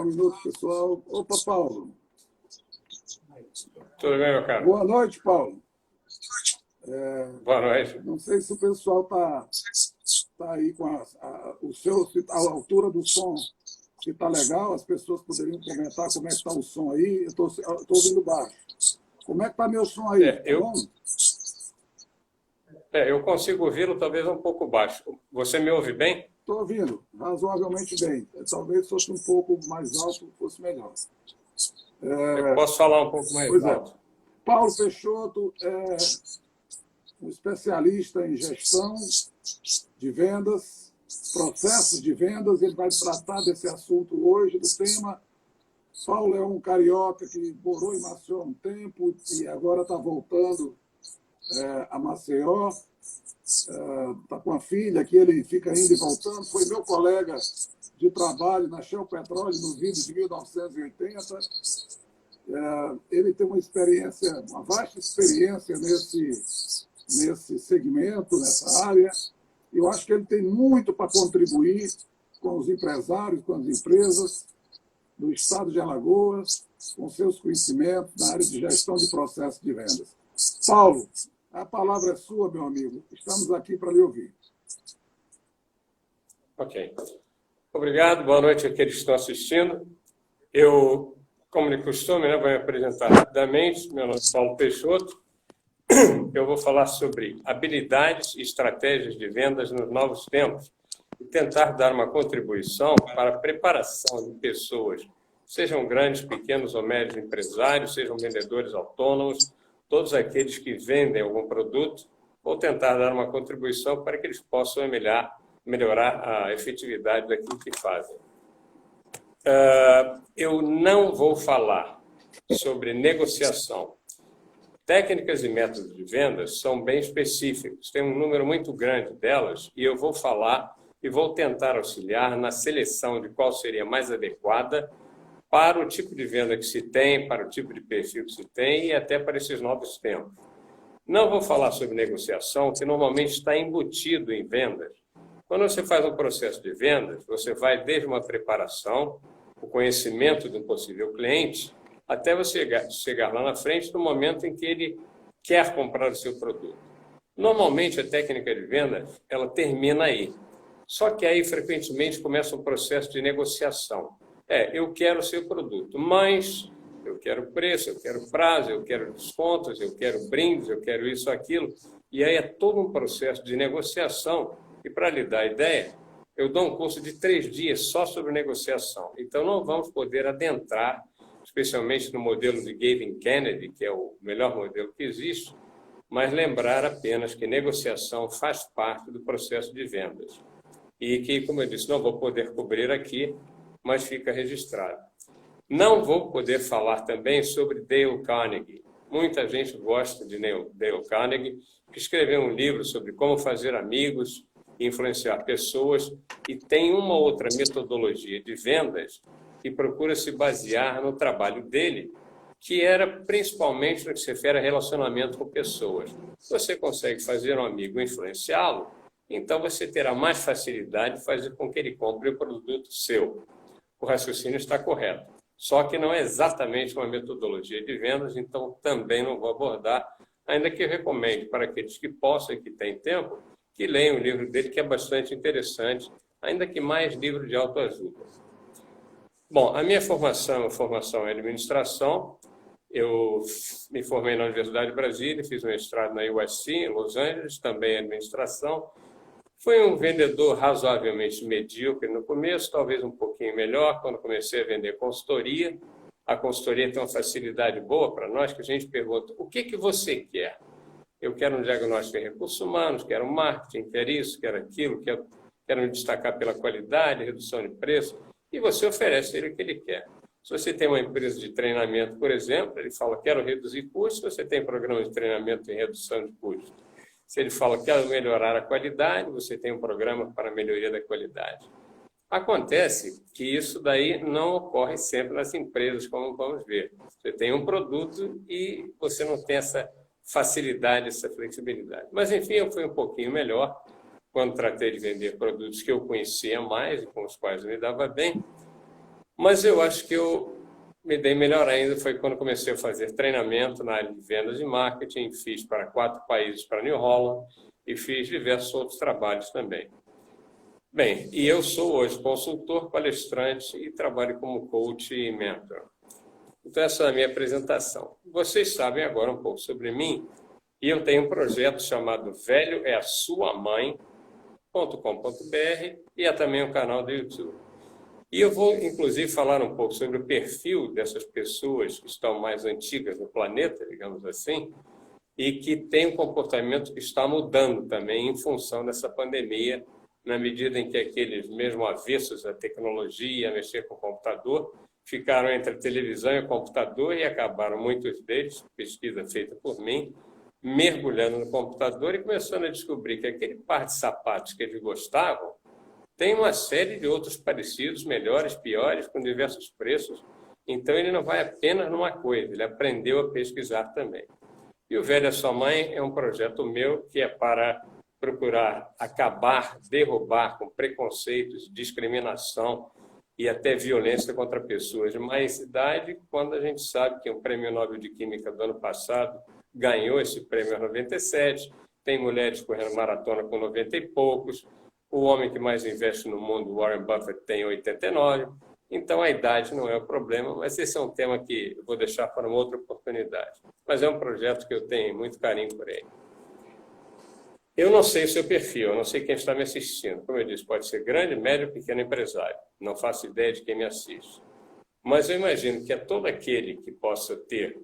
minuto, pessoal. Opa, Paulo. Tudo bem, meu caro? Boa noite, Paulo. Boa noite. Não sei se o pessoal tá aí com a altura do som, se está legal, as pessoas poderiam comentar como é que está o som aí. Eu estou ouvindo baixo. Como é que está meu som aí? Tá bom? Eu consigo ouvi-lo talvez um pouco baixo. Você me ouve bem? Estou ouvindo razoavelmente bem. Talvez se fosse um pouco mais alto, fosse melhor. Eu posso falar um pouco mais alto? Paulo Peixoto é um especialista em gestão de vendas, processos de vendas. Ele vai tratar desse assunto hoje, do tema. Paulo é um carioca que morou em Maceió há um tempo e agora está voltando a Maceió. Está com a filha, que ele fica indo e voltando. Foi meu colega de trabalho na Shell Petróleo nos idos de 1980. Ele tem uma vasta experiência nesse segmento, nessa área. Eu acho que ele tem muito para contribuir com os empresários, com as empresas do estado de Alagoas, com seus conhecimentos na área de gestão de processos de vendas. Paulo, a palavra é sua, meu amigo. Estamos aqui para lhe ouvir. Ok. Obrigado. Boa noite àqueles que estão assistindo. Eu, como de costume, vou me apresentar rapidamente. Meu nome é Paulo Peixoto. Eu vou falar sobre habilidades e estratégias de vendas nos novos tempos e tentar dar uma contribuição para a preparação de pessoas, sejam grandes, pequenos ou médios empresários, sejam vendedores autônomos, todos aqueles que vendem algum produto, vou tentar dar uma contribuição para que eles possam melhorar a efetividade daquilo que fazem. Eu não vou falar sobre negociação. Técnicas e métodos de vendas são bem específicos, tem um número muito grande delas, e eu vou falar e vou tentar auxiliar na seleção de qual seria mais adequada para o tipo de venda que se tem, para o tipo de perfil que se tem e até para esses novos tempos. Não vou falar sobre negociação, que normalmente está embutido em vendas. Quando você faz um processo de vendas, você vai desde uma preparação, o conhecimento de um possível cliente, até você chegar lá na frente no momento em que ele quer comprar o seu produto. Normalmente, a técnica de vendas, ela termina aí. Só que aí, frequentemente, começa um processo de negociação. Eu quero o seu produto, mas eu quero preço, eu quero prazo, eu quero descontos, eu quero brindes, eu quero isso, aquilo. E aí é todo um processo de negociação. E para lhe dar a ideia, eu dou um curso de 3 dias só sobre negociação. Então, não vamos poder adentrar, especialmente no modelo de Gavin Kennedy, que é o melhor modelo que existe, mas lembrar apenas que negociação faz parte do processo de vendas. E que, como eu disse, não vou poder cobrir aqui, mas fica registrado. Não vou poder falar também sobre Dale Carnegie. Muita gente gosta de Dale Carnegie, que escreveu um livro sobre como fazer amigos, influenciar pessoas, e tem uma outra metodologia de vendas que procura se basear no trabalho dele, que era principalmente no que se refere a relacionamento com pessoas. Se você consegue fazer um amigo e influenciá-lo, então você terá mais facilidade de fazer com que ele compre o produto seu. O raciocínio está correto. Só que não é exatamente uma metodologia de vendas, então também não vou abordar, ainda que eu recomende para aqueles que possam e que têm tempo, que leiam o livro dele, que é bastante interessante, ainda que mais livro de autoajuda. Bom, a minha formação é administração. Eu me formei na Universidade de Brasília, fiz um mestrado na USC, em Los Angeles, também em administração. Fui um vendedor razoavelmente medíocre no começo, talvez um pouquinho melhor, quando comecei a vender consultoria. A consultoria tem uma facilidade boa para nós, que a gente pergunta, o que você quer? Eu quero um diagnóstico em recursos humanos, quero marketing, quero isso, quero aquilo, quero me destacar pela qualidade, redução de preço, e você oferece ele o que ele quer. Se você tem uma empresa de treinamento, por exemplo, ele fala, quero reduzir custos, você tem programa de treinamento em redução de custos. Se ele fala, quero melhorar a qualidade, você tem um programa para melhoria da qualidade. Acontece que isso daí não ocorre sempre nas empresas, como vamos ver. Você tem um produto e você não tem essa facilidade, essa flexibilidade. Mas, enfim, eu fui um pouquinho melhor quando tratei de vender produtos que eu conhecia mais e com os quais eu me dava bem. Mas eu acho que eu me dei melhor ainda foi quando comecei a fazer treinamento na área de vendas e marketing, fiz para 4 países para New Holland e fiz diversos outros trabalhos também. Bem, e eu sou hoje consultor, palestrante e trabalho como coach e mentor. Então, essa é a minha apresentação. Vocês sabem agora um pouco sobre mim e eu tenho um projeto chamado Velho é a Sua Mãe.com.br e é também um canal do YouTube. E eu vou, inclusive, falar um pouco sobre o perfil dessas pessoas que estão mais antigas no planeta, digamos assim, e que têm um comportamento que está mudando também em função dessa pandemia, na medida em que aqueles mesmo avessos à tecnologia, a mexer com o computador, ficaram entre a televisão e o computador e acabaram, muitos deles, pesquisa feita por mim, mergulhando no computador e começando a descobrir que aquele par de sapatos que eles gostavam tem uma série de outros parecidos, melhores, piores, com diversos preços. Então, ele não vai apenas numa coisa, ele aprendeu a pesquisar também. E o Velho é Sua Mãe é um projeto meu que é para procurar acabar, derrubar com preconceitos, discriminação e até violência contra pessoas de mais idade, quando a gente sabe que um prêmio Nobel de Química do ano passado ganhou esse prêmio em 97, tem mulheres correndo maratona com 90 e poucos, o homem que mais investe no mundo, Warren Buffett, tem 89, então a idade não é o problema, mas esse é um tema que eu vou deixar para uma outra oportunidade. Mas é um projeto que eu tenho muito carinho por ele. Eu não sei o seu perfil, eu não sei quem está me assistindo. Como eu disse, pode ser grande, médio, pequeno empresário. Não faço ideia de quem me assiste. Mas eu imagino que é todo aquele que possa ter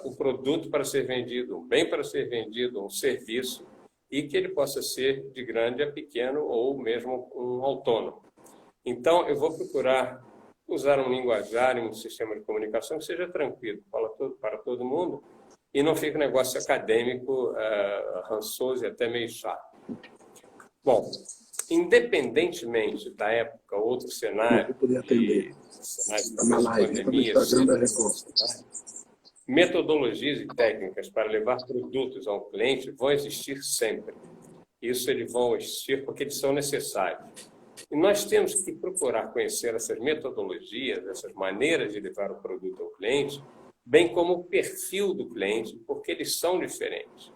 um produto para ser vendido, um bem para ser vendido, um serviço, e que ele possa ser de grande a pequeno ou mesmo um autônomo. Então, eu vou procurar usar um linguajar e um sistema de comunicação que seja tranquilo para todo mundo e não fique um negócio acadêmico, rançoso e até meio chato. Bom, independentemente da época, outro cenário, metodologias e técnicas para levar produtos a um cliente vão existir sempre. Isso eles vão existir porque eles são necessários. E nós temos que procurar conhecer essas metodologias, essas maneiras de levar o produto ao cliente, bem como o perfil do cliente, porque eles são diferentes.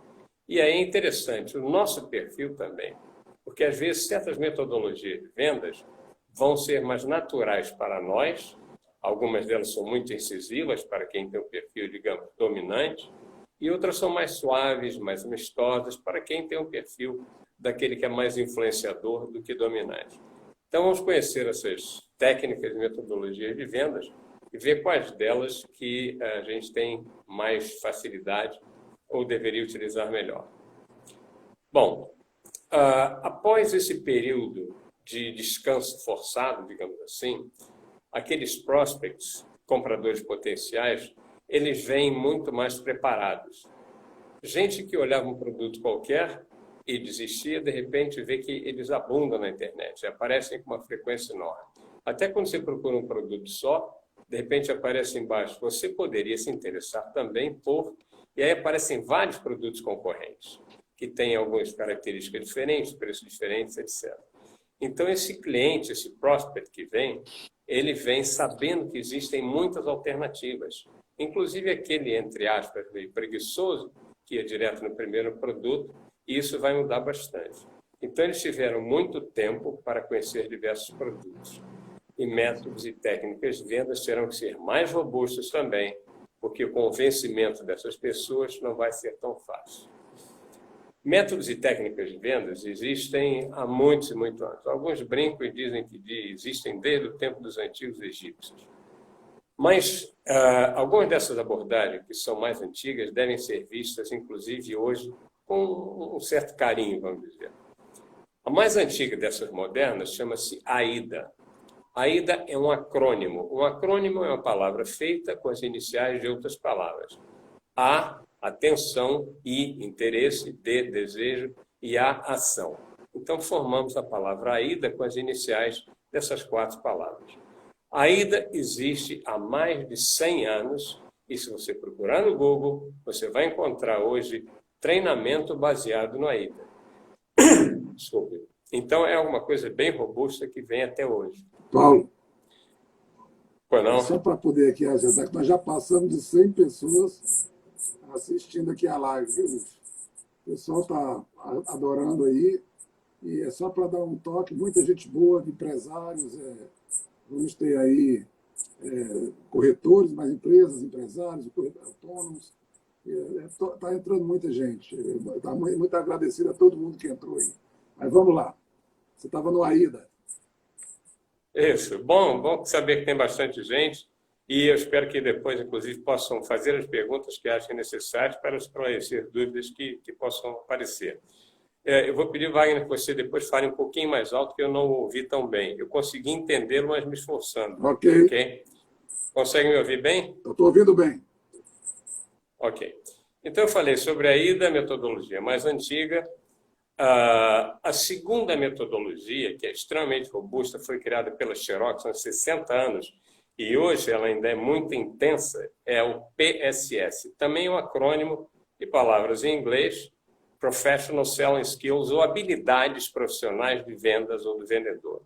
E aí é interessante, o nosso perfil também, porque às vezes certas metodologias de vendas vão ser mais naturais para nós, algumas delas são muito incisivas para quem tem um perfil, digamos, dominante, e outras são mais suaves, mais amistosas para quem tem um perfil daquele que é mais influenciador do que dominante. Então, vamos conhecer essas técnicas e metodologias de vendas e ver quais delas que a gente tem mais facilidade ou deveria utilizar melhor. Bom, após esse período de descanso forçado, digamos assim, aqueles prospects, compradores potenciais, eles vêm muito mais preparados. Gente que olhava um produto qualquer e desistia, de repente vê que eles abundam na internet, aparecem com uma frequência enorme. Até quando você procura um produto só, de repente aparece embaixo, você poderia se interessar também por... E aí aparecem vários produtos concorrentes, que têm algumas características diferentes, preços diferentes, etc. Então, esse cliente, esse prospect que vem, ele vem sabendo que existem muitas alternativas. Inclusive aquele, entre aspas, meio preguiçoso, que ia direto no primeiro produto, e isso vai mudar bastante. Então, eles tiveram muito tempo para conhecer diversos produtos. E métodos e técnicas de vendas terão que ser mais robustos também, porque o convencimento dessas pessoas não vai ser tão fácil. Métodos e técnicas de vendas existem há muitos e muitos anos. Alguns brincam e dizem que existem desde o tempo dos antigos egípcios. Mas algumas dessas abordagens, que são mais antigas, devem ser vistas, inclusive hoje, com um certo carinho, vamos dizer. A mais antiga dessas modernas chama-se AIDA. AIDA é um acrônimo. Um acrônimo é uma palavra feita com as iniciais de outras palavras. A, atenção, I, interesse, D, desejo e A, ação. Então, formamos a palavra AIDA com as iniciais dessas 4 palavras. A AIDA existe há mais de 100 anos e se você procurar no Google, você vai encontrar hoje treinamento baseado no AIDA. Desculpe. Então, é uma coisa bem robusta que vem até hoje. Paulo, Pois não? Só para poder aqui ajudar, que nós já passamos de 100 pessoas assistindo aqui a live, viu, Lúcio? O pessoal está adorando aí. E é só para dar um toque, muita gente boa, de empresários. Vamos ter aí corretores, mas empresas, empresários, autônomos. Está entrando muita gente. Está muito agradecido a todo mundo que entrou aí. Mas vamos lá. Você estava no AIDA. Isso. Bom saber que tem bastante gente e eu espero que depois, inclusive, possam fazer as perguntas que achem necessárias para esclarecer dúvidas que possam aparecer. Eu vou pedir, Wagner, que você depois fale um pouquinho mais alto, que eu não ouvi tão bem. Eu consegui entendê-lo, mas me esforçando. Ok. Consegue me ouvir bem? Eu estou ouvindo bem. Ok. Então, eu falei sobre a AIDA, a metodologia mais antiga. A segunda metodologia, que é extremamente robusta, foi criada pela Xerox há 60 anos e hoje ela ainda é muito intensa, é o PSS. Também é um acrônimo de palavras em inglês, Professional Selling Skills, ou habilidades profissionais de vendas ou do vendedor.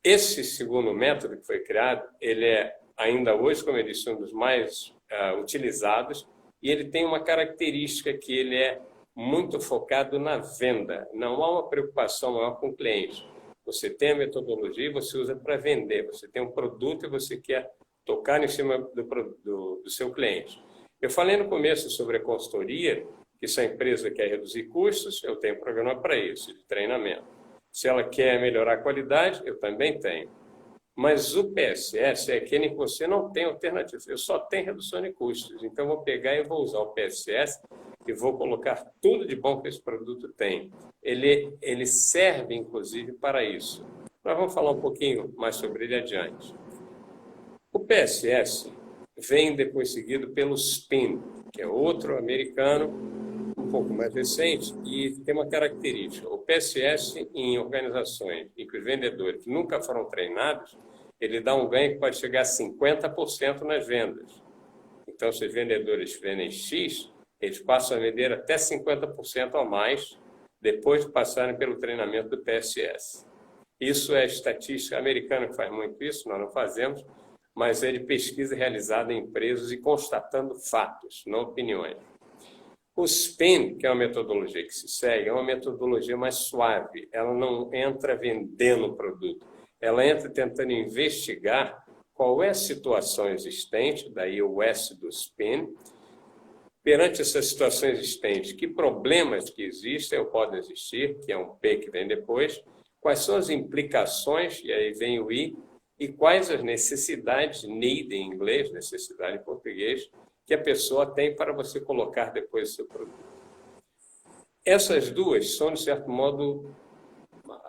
Esse segundo método que foi criado, ele é ainda hoje, como eu disse, um dos mais utilizados, e ele tem uma característica que ele é muito focado na venda. Não há uma preocupação maior com o cliente. Você tem a metodologia e você usa para vender. Você tem um produto e você quer tocar em cima do seu cliente. Eu falei no começo sobre a consultoria, que se a empresa quer reduzir custos, eu tenho um programa para isso, de treinamento. Se ela quer melhorar a qualidade, eu também tenho. Mas o PSS é aquele que você não tem alternativa. Eu só tenho redução de custos. Então, eu vou pegar e vou usar o PSS e vou colocar tudo de bom que esse produto tem. Ele serve, inclusive, para isso. Nós vamos falar um pouquinho mais sobre ele adiante. O PSS vem depois seguido pelo SPIN, que é outro americano, um pouco mais recente, e tem uma característica. O PSS, em organizações em que os vendedores nunca foram treinados, ele dá um ganho que pode chegar a 50% nas vendas. Então, se os vendedores vendem X, eles passam a vender até 50% a mais depois de passarem pelo treinamento do PSS. Isso é estatística americana que faz muito isso, nós não fazemos, mas é de pesquisa realizada em empresas e constatando fatos, não opiniões. O SPIN, que é uma metodologia que se segue, é uma metodologia mais suave. Ela não entra vendendo o produto. Ela entra tentando investigar qual é a situação existente, daí o S do SPIN. Perante essa situação existente, que problemas que existem ou podem existir, que é um P que vem depois, quais são as implicações, e aí vem o I, e quais as necessidades, need em inglês, necessidade em português, que a pessoa tem para você colocar depois o seu produto. Essas duas são, de certo modo,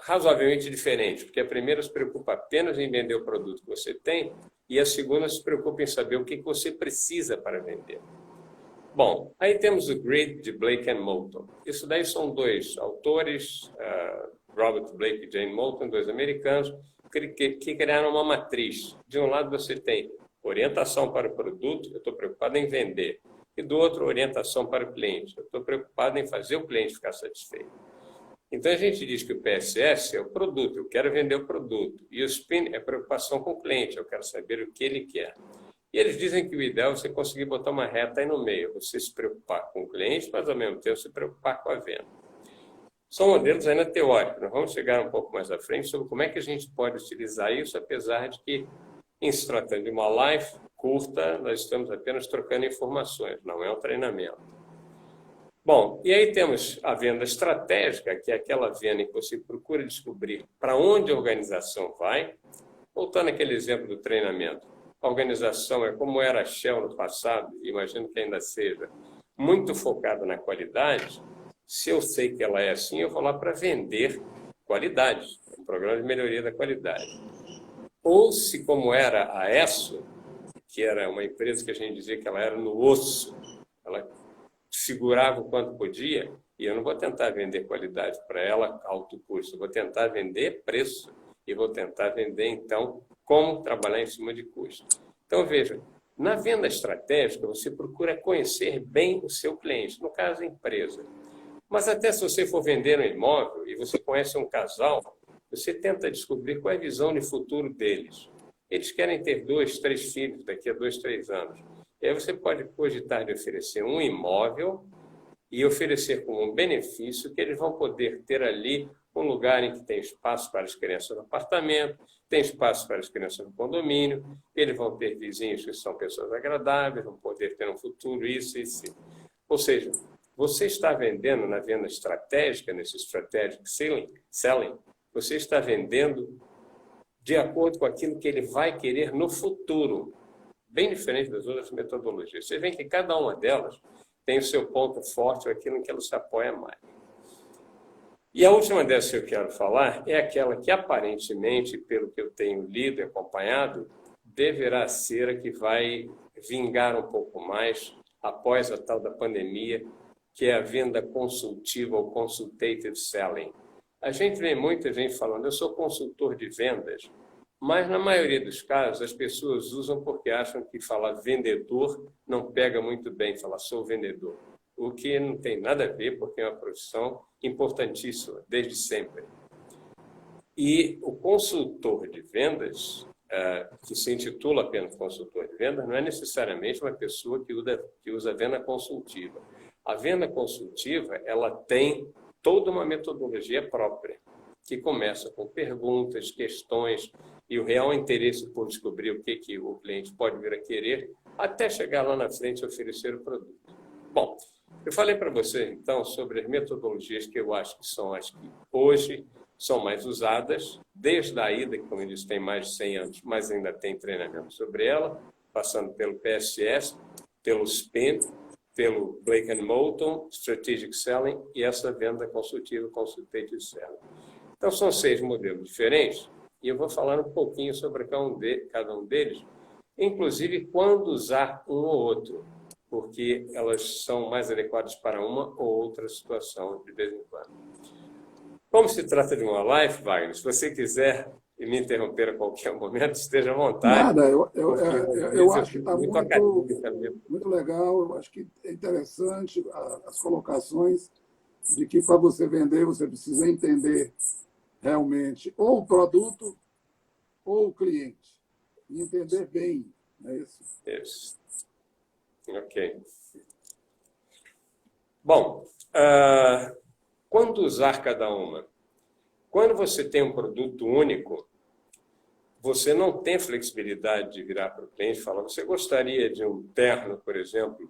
razoavelmente diferentes, porque a primeira se preocupa apenas em vender o produto que você tem e a segunda se preocupa em saber o que você precisa para vender. Bom, aí temos o Grid de Blake and Moulton. Isso daí são dois autores, Robert Blake e Jane Moulton, dois americanos, que criaram uma matriz. De um lado você tem orientação para o produto, eu estou preocupado em vender. E do outro, orientação para o cliente. Eu estou preocupado em fazer o cliente ficar satisfeito. Então, a gente diz que o PSS é o produto, eu quero vender o produto. E o SPIN é preocupação com o cliente, eu quero saber o que ele quer. E eles dizem que o ideal é você conseguir botar uma reta aí no meio, você se preocupar com o cliente, mas ao mesmo tempo se preocupar com a venda. São modelos ainda teóricos, nós vamos chegar um pouco mais à frente sobre como é que a gente pode utilizar isso, apesar de que, em se tratando de uma live curta, nós estamos apenas trocando informações, não é um treinamento. Bom, e aí temos a venda estratégica, que é aquela venda em que você procura descobrir para onde a organização vai. Voltando àquele exemplo do treinamento, a organização é como era a Shell no passado, imagino que ainda seja, muito focada na qualidade. Se eu sei que ela é assim, eu vou lá para vender qualidade, um programa de melhoria da qualidade. Ou se, como era a ESSO, que era uma empresa que a gente dizia que ela era no osso, ela segurava o quanto podia, e eu não vou tentar vender qualidade para ela a alto custo, eu vou tentar vender preço, e vou tentar vender, então, como trabalhar em cima de custo. Então, veja, na venda estratégica, você procura conhecer bem o seu cliente, no caso, a empresa. Mas até se você for vender um imóvel e você conhece um casal, você tenta descobrir qual é a visão de futuro deles. eles querem ter 2, 3 filhos daqui a 2, 3 anos. E aí você pode cogitar de oferecer um imóvel e oferecer como um benefício que eles vão poder ter ali um lugar em que tem espaço para as crianças no apartamento, tem espaço para as crianças no condomínio, eles vão ter vizinhos que são pessoas agradáveis, vão poder ter um futuro, isso. Ou seja, você está vendendo na venda estratégica, nesse strategic selling, você está vendendo de acordo com aquilo que ele vai querer no futuro, bem diferente das outras metodologias. Você vê que cada uma delas tem o seu ponto forte, aquilo em que ela se apoia mais. E a última dessas que eu quero falar é aquela que, aparentemente, pelo que eu tenho lido e acompanhado, deverá ser a que vai vingar um pouco mais após a tal da pandemia, que é a venda consultiva ou consultative selling. A gente vê muita gente falando, eu sou consultor de vendas, mas na maioria dos casos as pessoas usam porque acham que falar vendedor não pega muito bem, falar sou vendedor. O que não tem nada a ver, porque é uma profissão importantíssima, desde sempre. E o consultor de vendas, que se intitula apenas consultor de vendas, não é necessariamente uma pessoa que usa a venda consultiva. A venda consultiva, ela tem toda uma metodologia própria, que começa com perguntas, questões e o real interesse por descobrir o que o cliente pode vir a querer, até chegar lá na frente e oferecer o produto. Bom, eu falei para você, então, sobre as metodologias que eu acho que são as que hoje são mais usadas, desde a AIDA, que, como eu disse, tem mais de 100 anos, mas ainda tem treinamento sobre ela, passando pelo PSS, pelo SPIN, pelo Blake & Moulton, Strategic Selling e essa venda consultiva, Consultative Selling. Então, são 6 modelos diferentes e eu vou falar um pouquinho sobre cada um deles, inclusive quando usar um ou outro, porque elas são mais adequadas para uma ou outra situação de vez em quando. Como se trata de uma live, Wagner, se você quiser me interromper a qualquer momento, esteja à vontade. Nada, eu acho que está muito legal, eu acho que é interessante as colocações de que para você vender você precisa entender realmente ou o produto ou o cliente, e entender bem, não é isso? Isso. Ok. Bom, quando usar cada uma? Quando você tem um produto único, você não tem flexibilidade de virar para o cliente e falar, você gostaria de um terno, por exemplo,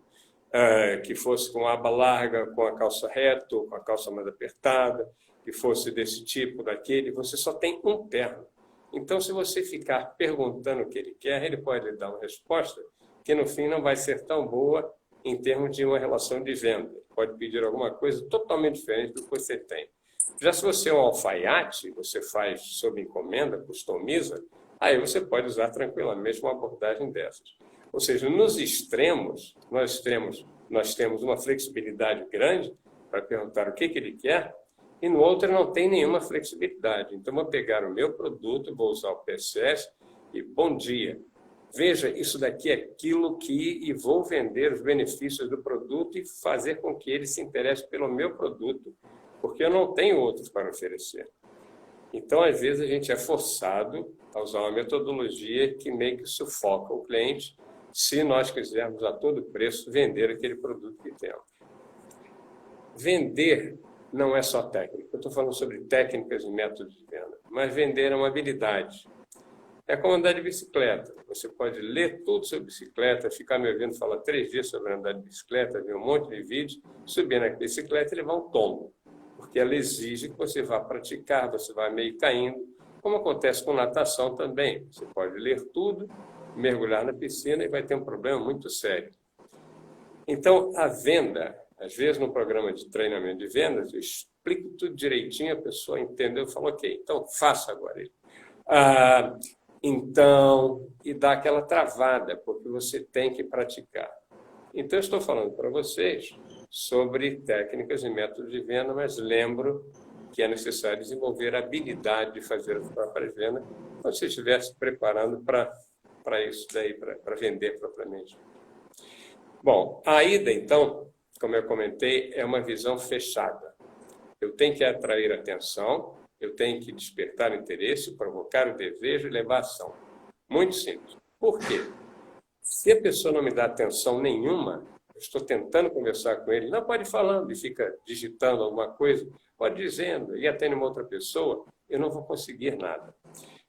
que fosse com aba larga, com a calça reta, ou com a calça mais apertada, que fosse desse tipo, daquele, você só tem um terno. Então, se você ficar perguntando o que ele quer, ele pode lhe dar uma resposta que, no fim, não vai ser tão boa em termos de uma relação de venda. Pode pedir alguma coisa totalmente diferente do que você tem. Já se você é um alfaiate, você faz sob encomenda, customiza, aí você pode usar tranquilamente uma abordagem dessas. Ou seja, nos extremos, nós temos uma flexibilidade grande para perguntar o que ele quer, e no outro não tem nenhuma flexibilidade. Então, vou pegar o meu produto, vou usar o PSS e bom dia. Veja, isso daqui é aquilo e vou vender os benefícios do produto e fazer com que ele se interesse pelo meu produto, porque eu não tenho outros para oferecer. Então, às vezes, a gente é forçado a usar uma metodologia que meio que sufoca o cliente, se nós quisermos a todo preço vender aquele produto que temos. Vender não é só técnica. Eu estou falando sobre técnicas e métodos de venda, mas vender é uma habilidade. É como andar de bicicleta. Você pode ler tudo sobre bicicleta, ficar me ouvindo falar 3 dias sobre andar de bicicleta, ver um monte de vídeos, subir na bicicleta e levar um tombo, porque ela exige que você vá praticar, você vai meio caindo, como acontece com natação também. Você pode ler tudo, mergulhar na piscina e vai ter um problema muito sério. Então, a venda, às vezes no programa de treinamento de vendas, eu explico tudo direitinho, a pessoa entendeu e falou, ok, então faça agora. E dá aquela travada, porque você tem que praticar. Então, eu estou falando para vocês sobre técnicas e métodos de venda, mas lembro que é necessário desenvolver a habilidade de fazer as próprias vendas quando você estiver se preparando para isso daí, para vender propriamente. Bom, a AIDA, então, como eu comentei, é uma visão fechada. Eu tenho que atrair atenção, eu tenho que despertar interesse, provocar o desejo e levar a ação. Muito simples. Por quê? Se a pessoa não me dá atenção nenhuma, eu estou tentando conversar com ele, não pode ir falando e fica digitando alguma coisa, pode ir dizendo, e atende uma outra pessoa, eu não vou conseguir nada.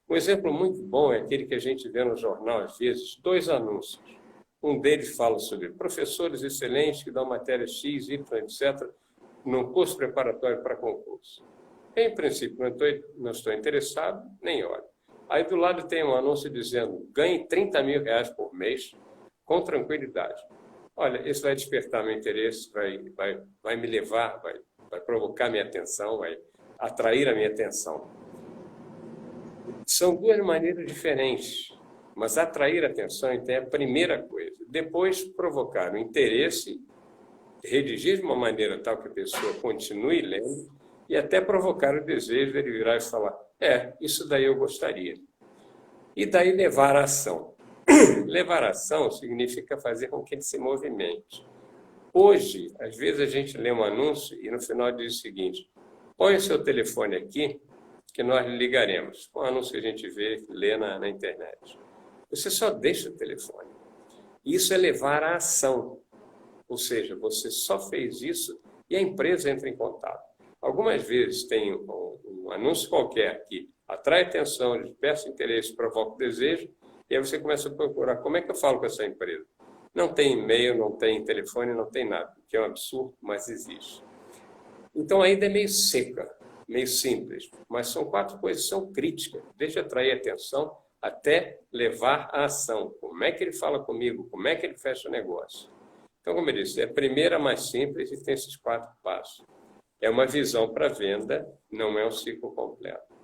Um exemplo muito bom é aquele que a gente vê no jornal, às vezes, 2 anúncios. Um deles fala sobre professores excelentes que dão matéria X, Y, etc., num curso preparatório para concurso. Em princípio, não estou interessado, nem olho. Aí do lado tem um anúncio dizendo, ganhe 30 mil reais por mês, com tranquilidade. Olha, isso vai despertar meu interesse, vai me levar, vai provocar minha atenção, vai atrair a minha atenção. São 2 maneiras diferentes, mas atrair a atenção então, é a primeira coisa. Depois, provocar o interesse, redigir de uma maneira tal que a pessoa continue lendo e até provocar o desejo dele virar e falar, isso daí eu gostaria. E daí levar à ação. Levar à ação significa fazer com que ele se movimente. Hoje, às vezes a gente lê um anúncio e no final diz o seguinte, põe o seu telefone aqui que nós lhe ligaremos. Um anúncio que a gente lê na internet. Você só deixa o telefone. Isso é levar à ação. Ou seja, você só fez isso e a empresa entra em contato. Algumas vezes tem um anúncio qualquer que atrai atenção, desperta interesse, provoca desejo, e aí você começa a procurar como é que eu falo com essa empresa. Não tem e-mail, não tem telefone, não tem nada, que é um absurdo, mas existe. Então ainda é meio seca, meio simples, mas são 4 coisas que são críticas, desde atrair atenção até levar à ação. Como é que ele fala comigo? Como é que ele fecha o negócio? Então, como eu disse, é a primeira mais simples e tem esses 4 passos. É uma visão para venda, não é um ciclo completo.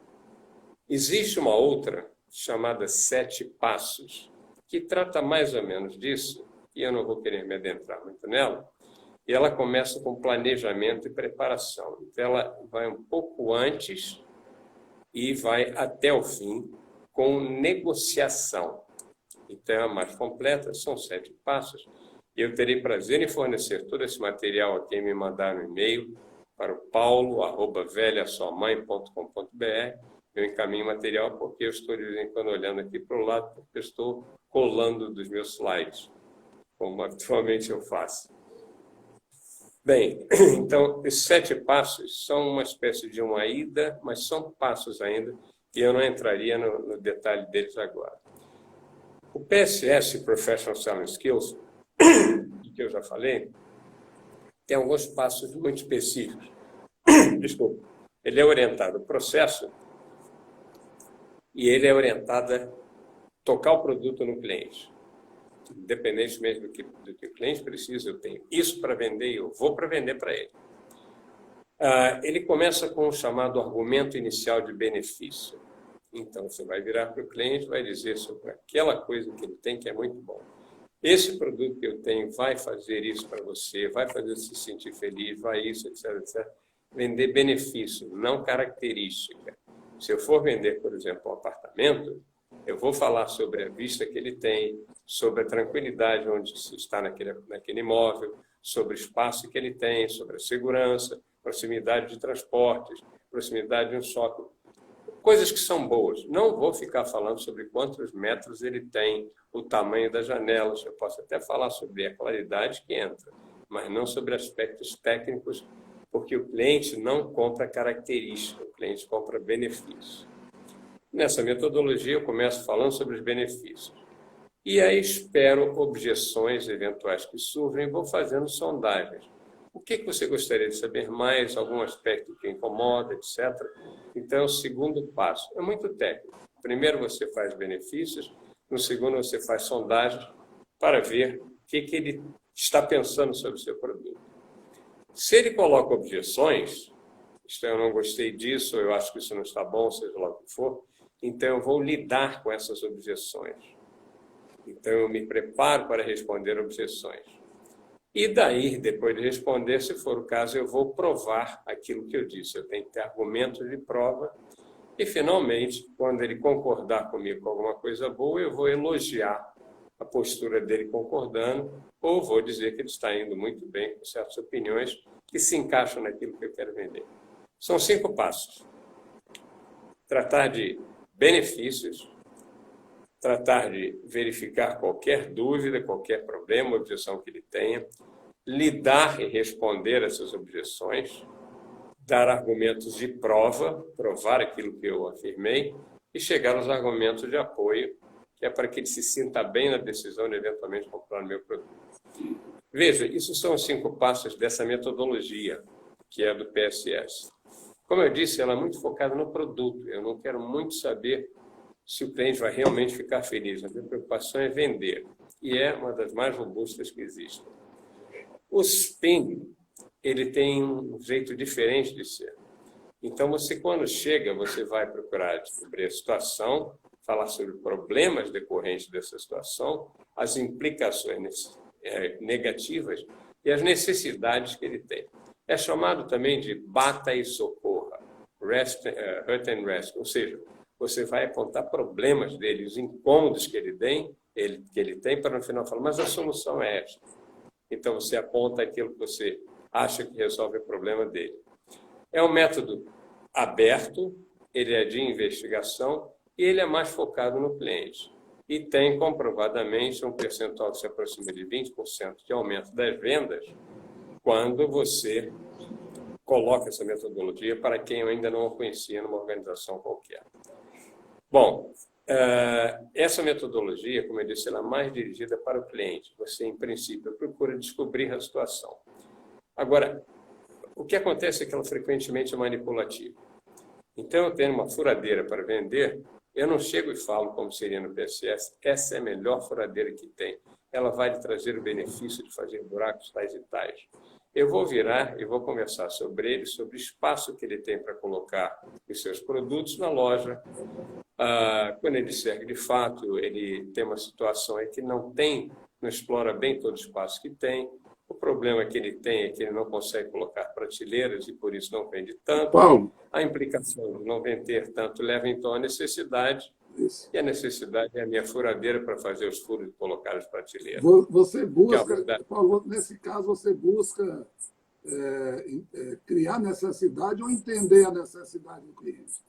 Existe uma outra, chamada 7 passos, que trata mais ou menos disso, e eu não vou querer me adentrar muito nela, e ela começa com planejamento e preparação. Então, ela vai um pouco antes e vai até o fim com negociação. Então, é a mais completa, são 7 passos, e eu terei prazer em fornecer todo esse material a quem me mandar no e-mail para o paulo@velhassuamãe.com.br. Eu encaminho material porque eu estou de vez em quando olhando aqui para o lado, porque eu estou colando dos meus slides, como habitualmente eu faço. Bem, então, esses 7 passos são uma espécie de uma ida, mas são passos ainda, e eu não entraria no detalhe deles agora. O PSS, Professional Selling Skills, que eu já falei, tem alguns passos muito específicos. Desculpa. Ele é orientado ao processo e ele é orientado a tocar o produto no cliente. Independente mesmo do que o cliente precisa, eu tenho isso para vender e eu vou para vender para ele. Ele começa com o chamado argumento inicial de benefício. Então, você vai virar para o cliente e vai dizer sobre aquela coisa que ele tem que é muito bom. Esse produto que eu tenho vai fazer isso para você, vai fazer você se sentir feliz, vai isso, etc, etc. Vender benefício, não característica. Se eu for vender, por exemplo, um apartamento, eu vou falar sobre a vista que ele tem, sobre a tranquilidade onde se está naquele imóvel, sobre o espaço que ele tem, sobre a segurança, proximidade de transportes, proximidade de um shopping. Coisas que são boas. Não vou ficar falando sobre quantos metros ele tem, o tamanho das janelas. Eu posso até falar sobre a claridade que entra, mas não sobre aspectos técnicos, porque o cliente não compra característica, o cliente compra benefício. Nessa metodologia, eu começo falando sobre os benefícios. E aí espero objeções eventuais que surgem e vou fazendo sondagens. O que você gostaria de saber mais? Algum aspecto que incomoda, etc. Então, é o segundo passo. É muito técnico. Primeiro você faz benefícios, no segundo você faz sondagens para ver o que ele está pensando sobre o seu produto. Se ele coloca objeções, isto eu não gostei disso, eu acho que isso não está bom, seja lá o que for, então eu vou lidar com essas objeções. Então eu me preparo para responder objeções. E daí, depois de responder, se for o caso, eu vou provar aquilo que eu disse. Eu tenho que ter argumentos de prova. E, finalmente, quando ele concordar comigo com alguma coisa boa, eu vou elogiar a postura dele concordando, ou vou dizer que ele está indo muito bem com certas opiniões que se encaixam naquilo que eu quero vender. São 5 passos. Tratar de benefícios, tratar de verificar qualquer dúvida, qualquer problema, objeção que ele tenha, lidar e responder essas objeções, dar argumentos de prova, provar aquilo que eu afirmei, e chegar aos argumentos de apoio, que é para que ele se sinta bem na decisão de eventualmente comprar o meu produto. Veja, isso são os 5 passos dessa metodologia, que é do PSS. Como eu disse, ela é muito focada no produto. Eu não quero muito saber se o cliente vai realmente ficar feliz. A minha preocupação é vender. E é uma das mais robustas que existem. O SPIN, ele tem um jeito diferente de ser. Então, você, quando chega, você vai procurar descobrir a situação, falar sobre problemas decorrentes dessa situação, as implicações negativas e as necessidades que ele tem. É chamado também de bata e socorra, hurt and rest, ou seja, você vai apontar problemas dele, os incômodos que ele tem, para no final falar, mas a solução é esta. Então, você aponta aquilo que você acha que resolve o problema dele. É um método aberto, ele é de investigação e ele é mais focado no cliente. E tem, comprovadamente, um percentual que se aproxima de 20% de aumento das vendas quando você coloca essa metodologia para quem ainda não a conhecia numa organização qualquer. Bom, essa metodologia, como eu disse, ela é mais dirigida para o cliente. Você, em princípio, procura descobrir a situação. Agora, o que acontece é que ela frequentemente é manipulativa. Então, eu tenho uma furadeira para vender, eu não chego e falo, como seria no PSS, essa é a melhor furadeira que tem. Ela vai lhe trazer o benefício de fazer buracos tais e tais. Eu vou virar e vou conversar sobre ele, sobre o espaço que ele tem para colocar os seus produtos na loja. Quando ele serve de fato, ele tem uma situação aí que não explora bem todo o espaço que tem. O problema que ele tem é que ele não consegue colocar prateleiras e por isso não vende tanto. Paulo. A implicação de não vender tanto leva então à necessidade. Isso. E a necessidade é a minha furadeira para fazer os furos e colocar as prateleiras. Você busca, Paulo, nesse caso, você busca criar necessidade ou entender a necessidade do cliente?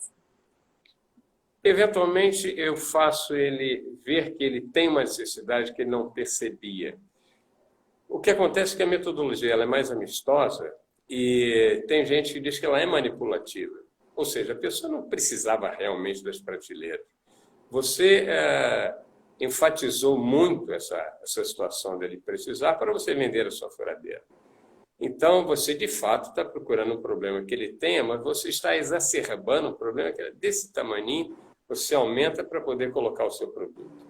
Eventualmente, eu faço ele ver que ele tem uma necessidade que ele não percebia. O que acontece é que a metodologia ela é mais amistosa e tem gente que diz que ela é manipulativa. Ou seja, a pessoa não precisava realmente das prateleiras. Você enfatizou muito essa situação dele precisar para você vender a sua furadeira. Então, você, de fato, está procurando um problema que ele tenha, mas você está exacerbando um problema que é desse tamaninho, você aumenta para poder colocar o seu produto.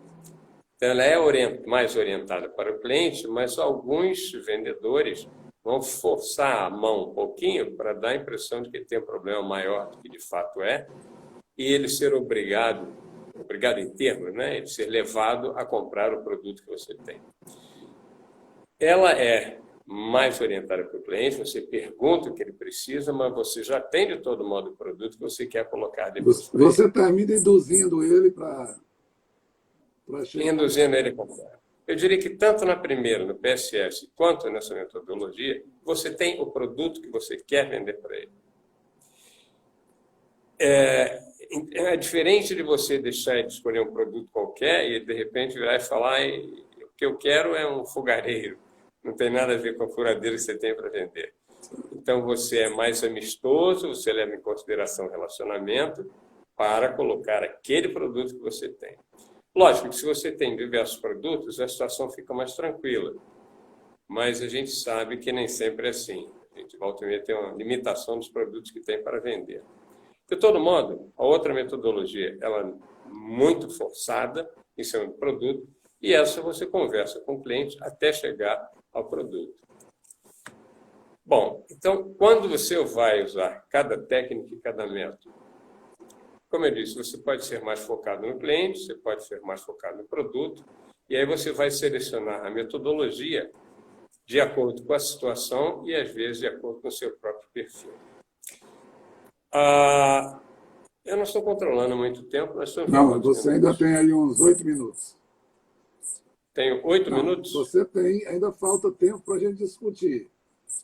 Então, ela é mais orientada para o cliente, mas alguns vendedores vão forçar a mão um pouquinho para dar a impressão de que tem um problema maior do que de fato é, e ele ser obrigado em termos, né? Ele ser levado a comprar o produto que você tem. Ela é mais orientada para o cliente, você pergunta o que ele precisa, mas você já tem de todo modo o produto que você quer colocar depois. Você termina induzindo ele para chegar. Induzindo ele a comprar. Eu diria que tanto na primeira, no PSS, quanto nessa metodologia, você tem o produto que você quer vender para ele. É diferente de você deixar ele escolher um produto qualquer e, de repente, virar e falar o que eu quero é um fogareiro. Não tem nada a ver com a furadeira que você tem para vender. Então, você é mais amistoso, você leva em consideração o relacionamento para colocar aquele produto que você tem. Lógico que se você tem diversos produtos, a situação fica mais tranquila. Mas a gente sabe que nem sempre é assim. A gente volta e meia tem uma limitação dos produtos que tem para vender. De todo modo, a outra metodologia ela é muito forçada em cima do produto e essa você conversa com o cliente até chegar ao produto. Bom, então, quando você vai usar cada técnica e cada método, como eu disse, você pode ser mais focado no cliente, você pode ser mais focado no produto, e aí você vai selecionar a metodologia de acordo com a situação e, às vezes, de acordo com o seu próprio perfil. Eu não estou controlando muito tempo. Não, você ainda tem aí uns 8 minutos. Tenho 8 minutos? Você tem, ainda falta tempo para a gente discutir.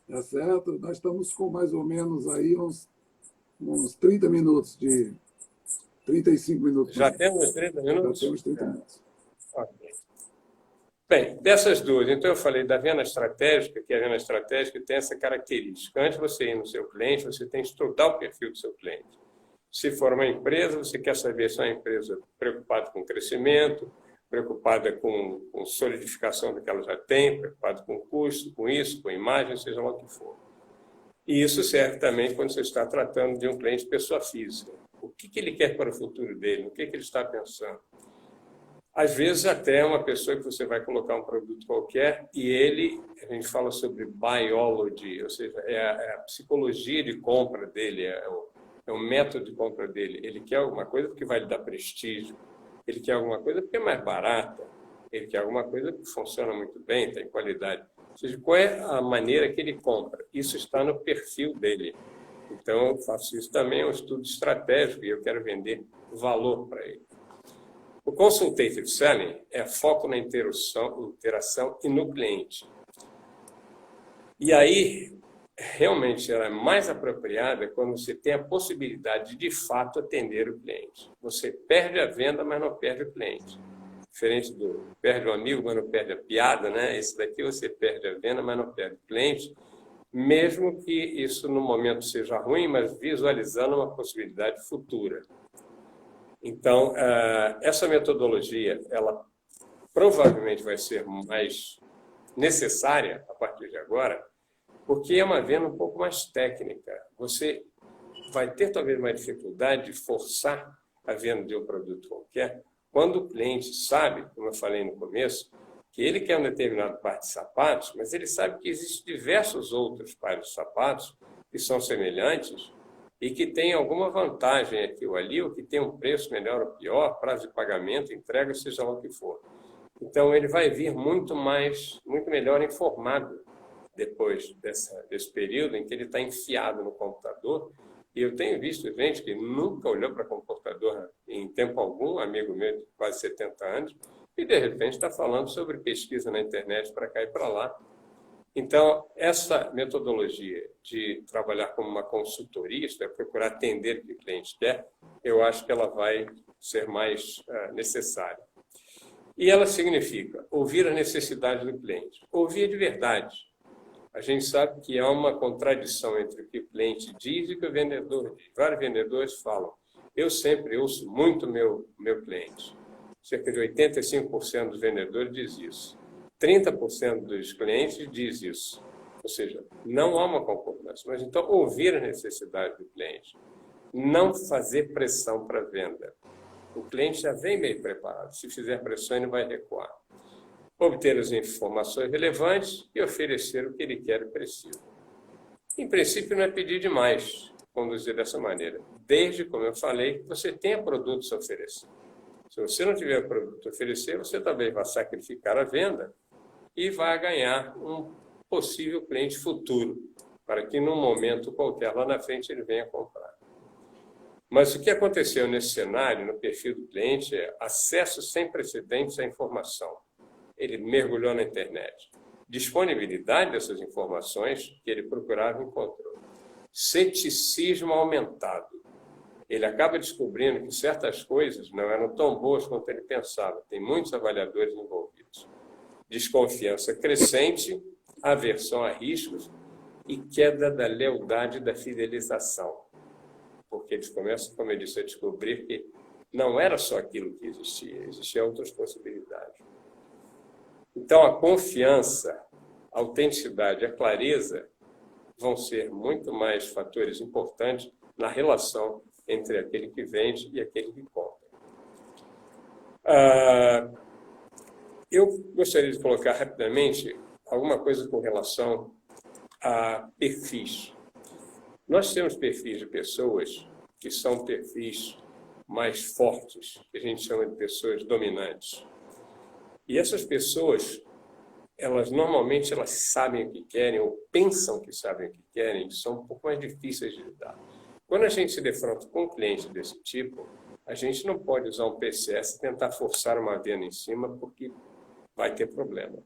Tá certo? Nós estamos com mais ou menos aí uns 30 minutos 35 minutos. Já temos 30 minutos? Já temos 30 minutos. Ok. Bem, dessas duas, então eu falei da venda estratégica, que a venda estratégica tem essa característica. Antes de você ir no seu cliente, você tem que estudar o perfil do seu cliente. Se for uma empresa, você quer saber se é uma empresa preocupada com crescimento, preocupada com solidificação do que ela já tem, preocupada com custo, com isso, com imagem, seja lá o que for. E isso serve também quando você está tratando de um cliente pessoa física. O que ele quer para o futuro dele? O que ele está pensando? Às vezes até uma pessoa que você vai colocar um produto qualquer e ele, a gente fala sobre biology, ou seja, é a psicologia de compra dele, é o método de compra dele. Ele quer alguma coisa porque vai lhe dar prestígio, ele quer alguma coisa porque é mais barata, ele quer alguma coisa que funciona muito bem, tem qualidade. Ou seja, qual é a maneira que ele compra? Isso está no perfil dele. Então, eu faço isso também, é um estudo estratégico e eu quero vender valor para ele. O Consultative Selling é foco na interação e no cliente. E aí, realmente, ela é mais apropriada quando você tem a possibilidade de fato, atender o cliente. Você perde a venda, mas não perde o cliente. Diferente do perde o amigo, mas não perde a piada, né? Esse daqui você perde a venda, mas não perde o cliente, mesmo que isso no momento seja ruim, mas visualizando uma possibilidade futura. Então, essa metodologia, ela provavelmente vai ser mais necessária a partir de agora, porque é uma venda um pouco mais técnica. Você vai ter talvez uma dificuldade de forçar a venda de um produto qualquer, quando o cliente sabe, como eu falei no começo, que ele quer um determinado par de sapatos, mas ele sabe que existem diversos outros pares de sapatos que são semelhantes e que tem alguma vantagem aqui ou ali, ou que tem um preço melhor ou pior, prazo de pagamento, entrega, seja lá o que for. Então, ele vai vir muito melhor informado depois desse período em que ele está enfiado no computador. E eu tenho visto gente que nunca olhou para computador em tempo algum, amigo meu de quase 70 anos, e de repente está falando sobre pesquisa na internet para cá e para lá. Então, essa metodologia de trabalhar como uma consultoria, isto é, procurar atender o que o cliente quer, eu acho que ela vai ser mais necessária. E ela significa ouvir a necessidade do cliente. Ouvir de verdade. A gente sabe que há uma contradição entre o que o cliente diz e o que o vendedor diz. Vários vendedores falam, eu sempre ouço muito meu cliente. Cerca de 85% dos vendedores diz isso. 30% dos clientes diz isso. Ou seja, não há uma concordância. Mas então, ouvir a necessidade do cliente. Não fazer pressão para a venda. O cliente já vem meio preparado. Se fizer pressão, ele vai recuar. Obter as informações relevantes e oferecer o que ele quer e precisa. Em princípio, não é pedir demais conduzir dessa maneira. Desde, como eu falei, que você tenha produtos a oferecer. Se você não tiver produto a oferecer, você também vai sacrificar a venda e vai ganhar um possível cliente futuro, para que num momento qualquer lá na frente ele venha comprar. Mas o que aconteceu nesse cenário, no perfil do cliente, é acesso sem precedentes à informação. Ele mergulhou na internet. Disponibilidade dessas informações que ele procurava e encontrou. Ceticismo aumentado. Ele acaba descobrindo que certas coisas não eram tão boas quanto ele pensava. Tem muitos avaliadores envolvidos. Desconfiança crescente, aversão a riscos e queda da lealdade e da fidelização. Porque eles começam, como eu disse, a descobrir que não era só aquilo que existia, existiam outras possibilidades. Então, a confiança, a autenticidade, a clareza vão ser muito mais fatores importantes na relação entre aquele que vende e aquele que compra. Eu gostaria de colocar rapidamente alguma coisa com relação a perfis. Nós temos perfis de pessoas que são perfis mais fortes, que a gente chama de pessoas dominantes. E essas pessoas, normalmente elas sabem o que querem ou pensam que sabem o que querem, são um pouco mais difíceis de lidar. Quando a gente se defronta com um cliente desse tipo, a gente não pode usar um PCS e tentar forçar uma venda em cima, porque vai ter problema.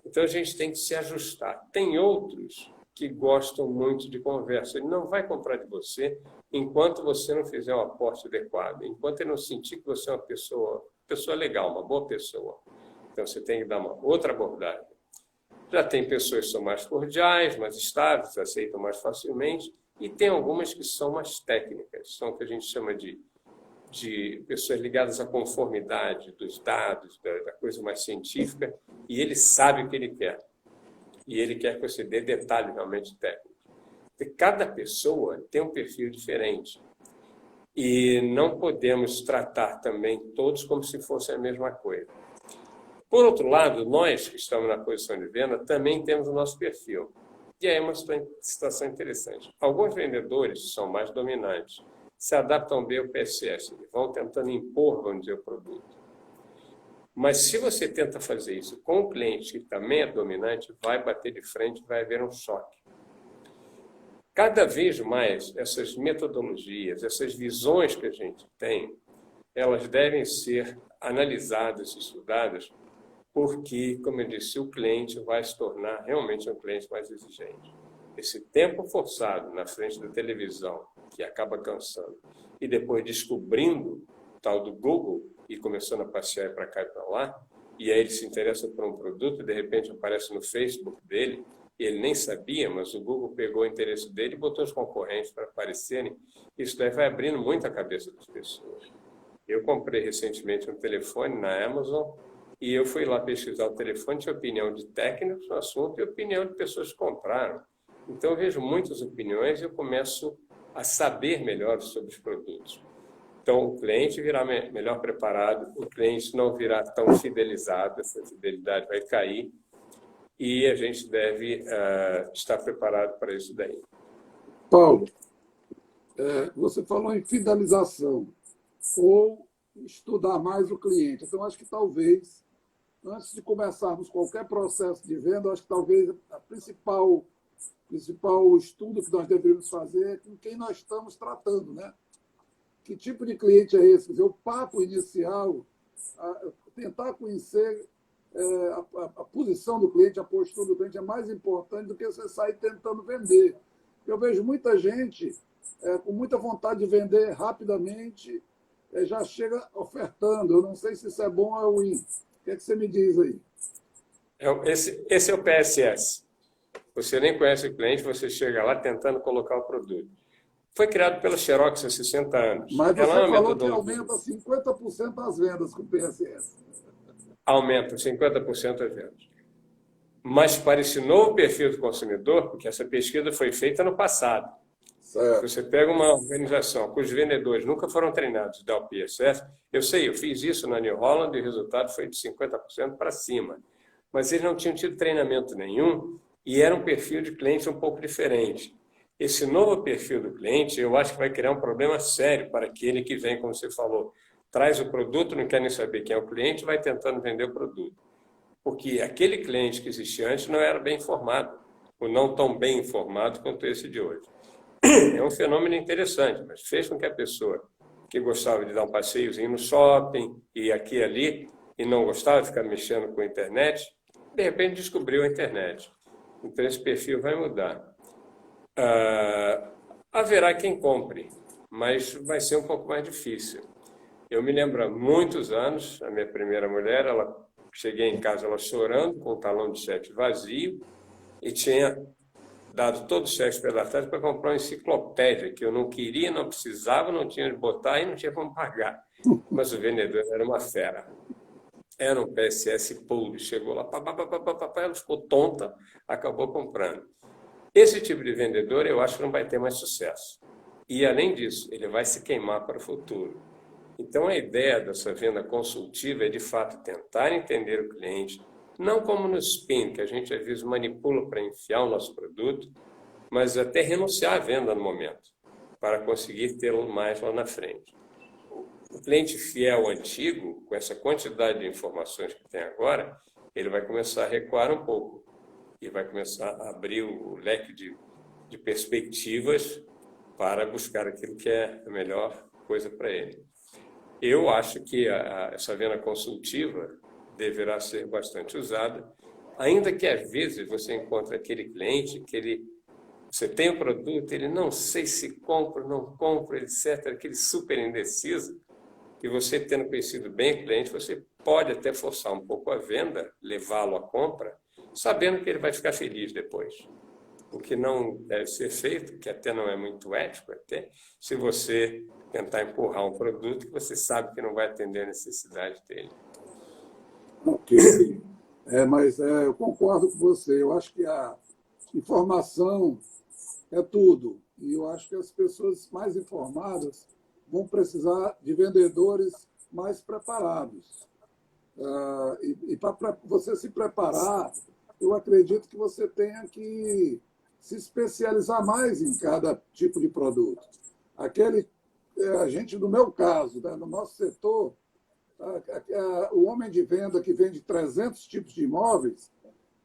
Então, a gente tem que se ajustar. Tem outros que gostam muito de conversa. Ele não vai comprar de você enquanto você não fizer um aporte adequado, enquanto ele não sentir que você é uma pessoa legal, uma boa pessoa. Então, você tem que dar uma outra abordagem. Já tem pessoas que são mais cordiais, mais estáveis, aceitam mais facilmente, e tem algumas que são mais técnicas, são o que a gente chama de pessoas ligadas à conformidade dos dados, da coisa mais científica, e ele sabe o que ele quer. E ele quer que você dê detalhes realmente técnicos. Porque cada pessoa tem um perfil diferente. E não podemos tratar também todos como se fossem a mesma coisa. Por outro lado, nós que estamos na posição de venda também temos o nosso perfil. E aí é uma situação interessante. Alguns vendedores são mais dominantes, se adaptam bem ao PSS, vão tentando impor, vamos dizer, o produto. Mas se você tenta fazer isso com o cliente que também é dominante, vai bater de frente, vai haver um choque. Cada vez mais, essas metodologias, essas visões que a gente tem, elas devem ser analisadas e estudadas, porque, como eu disse, o cliente vai se tornar realmente um cliente mais exigente. Esse tempo forçado na frente da televisão, que acaba cansando, e depois descobrindo o tal do Google e começando a passear para cá e para lá, e aí ele se interessa por um produto e de repente aparece no Facebook dele, e ele nem sabia, mas o Google pegou o interesse dele e botou os concorrentes para aparecerem. Isso daí vai abrindo muito a cabeça das pessoas. Eu comprei recentemente um telefone na Amazon e eu fui lá pesquisar o telefone, tinha opinião de técnicos no assunto e opinião de pessoas que compraram. Então, eu vejo muitas opiniões e eu começo a saber melhor sobre os produtos. Então, o cliente virá melhor preparado, o cliente não virá tão fidelizado, essa fidelidade vai cair e a gente deve estar preparado para isso daí. Paulo, você falou em fidelização ou estudar mais o cliente. Então, acho que talvez, antes de começarmos qualquer processo de venda, acho que talvez a principal estudo que nós deveríamos fazer é com quem nós estamos tratando, né? Que tipo de cliente é esse? Quer dizer, o papo inicial, tentar conhecer a posição do cliente, a postura do cliente é mais importante do que você sair tentando vender. Eu vejo muita gente com muita vontade de vender rapidamente, já chega ofertando. Eu não sei se isso é bom ou é ruim. O que é que você me diz aí? Esse é o PSS. Você nem conhece o cliente, você chega lá tentando colocar o produto. Foi criado pela Xerox há 60 anos. Mas você falou que aumenta 50% as vendas com o PSS. Aumenta 50% as vendas. Mas para esse novo perfil do consumidor, porque essa pesquisa foi feita no passado. Certo. Você pega uma organização cujos vendedores nunca foram treinados da PSS, eu fiz isso na New Holland e o resultado foi de 50% para cima. Mas eles não tinham tido treinamento nenhum e era um perfil de cliente um pouco diferente. Esse novo perfil do cliente, eu acho que vai criar um problema sério para aquele que vem, como você falou, traz o produto, não quer nem saber quem é o cliente, vai tentando vender o produto. Porque aquele cliente que existia antes não era bem informado, ou não tão bem informado quanto esse de hoje. É um fenômeno interessante, mas fez com que a pessoa que gostava de dar um passeiozinho no shopping e aqui e ali, e não gostava de ficar mexendo com a internet, de repente descobriu a internet. Então esse perfil vai mudar. Haverá quem compre, mas vai ser um pouco mais difícil. Eu me lembro há muitos anos, a minha primeira mulher, cheguei em casa ela chorando, com o talão de cheque vazio, e tinha dado todos os cheques pela tarde para comprar uma enciclopédia, que eu não queria, não precisava, não tinha de botar e não tinha como pagar. Mas o vendedor era uma fera. Era um PSS puro, chegou lá, ela ficou tonta, acabou comprando. Esse tipo de vendedor eu acho que não vai ter mais sucesso. E, além disso, ele vai se queimar para o futuro. Então, a ideia dessa venda consultiva é, de fato, tentar entender o cliente, não como no spin, que a gente às vezes manipula para enfiar o nosso produto, mas até renunciar à venda no momento, para conseguir tê-lo mais lá na frente. O cliente fiel antigo, com essa quantidade de informações que tem agora, ele vai começar a recuar um pouco e vai começar a abrir o leque de perspectivas para buscar aquilo que é a melhor coisa para ele. Eu acho que essa venda consultiva deverá ser bastante usada, ainda que às vezes você encontre aquele cliente que ele Você tem o produto, ele não sei se compra, não compra, etc. Aquele super indeciso, que você, tendo conhecido bem o cliente, você pode até forçar um pouco a venda, levá-lo à compra, sabendo que ele vai ficar feliz depois. O que não deve ser feito, que até não é muito ético, até, se você tentar empurrar um produto que você sabe que não vai atender a necessidade dele. Ok. Mas eu concordo com você. Eu acho que a informação é tudo. E eu acho que as pessoas mais informadas vão precisar de vendedores mais preparados. E para você se preparar, eu acredito que você tenha que se especializar mais em cada tipo de produto. A gente, no meu caso, né, no nosso setor, o homem de venda que vende 300 tipos de imóveis,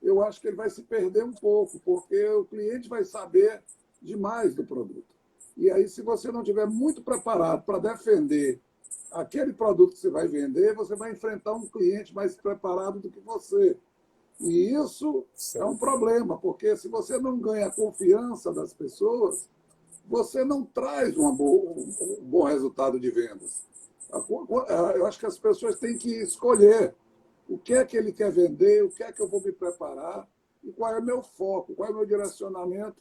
eu acho que ele vai se perder um pouco, porque o cliente vai saber demais do produto. E aí, se você não estiver muito preparado para defender aquele produto que você vai vender, você vai enfrentar um cliente mais preparado do que você. E isso é um problema, porque se você não ganha a confiança das pessoas, você não traz um bom resultado de vendas. Eu acho que as pessoas têm que escolher o que é que ele quer vender, o que é que eu vou me preparar e qual é o meu foco, qual é o meu direcionamento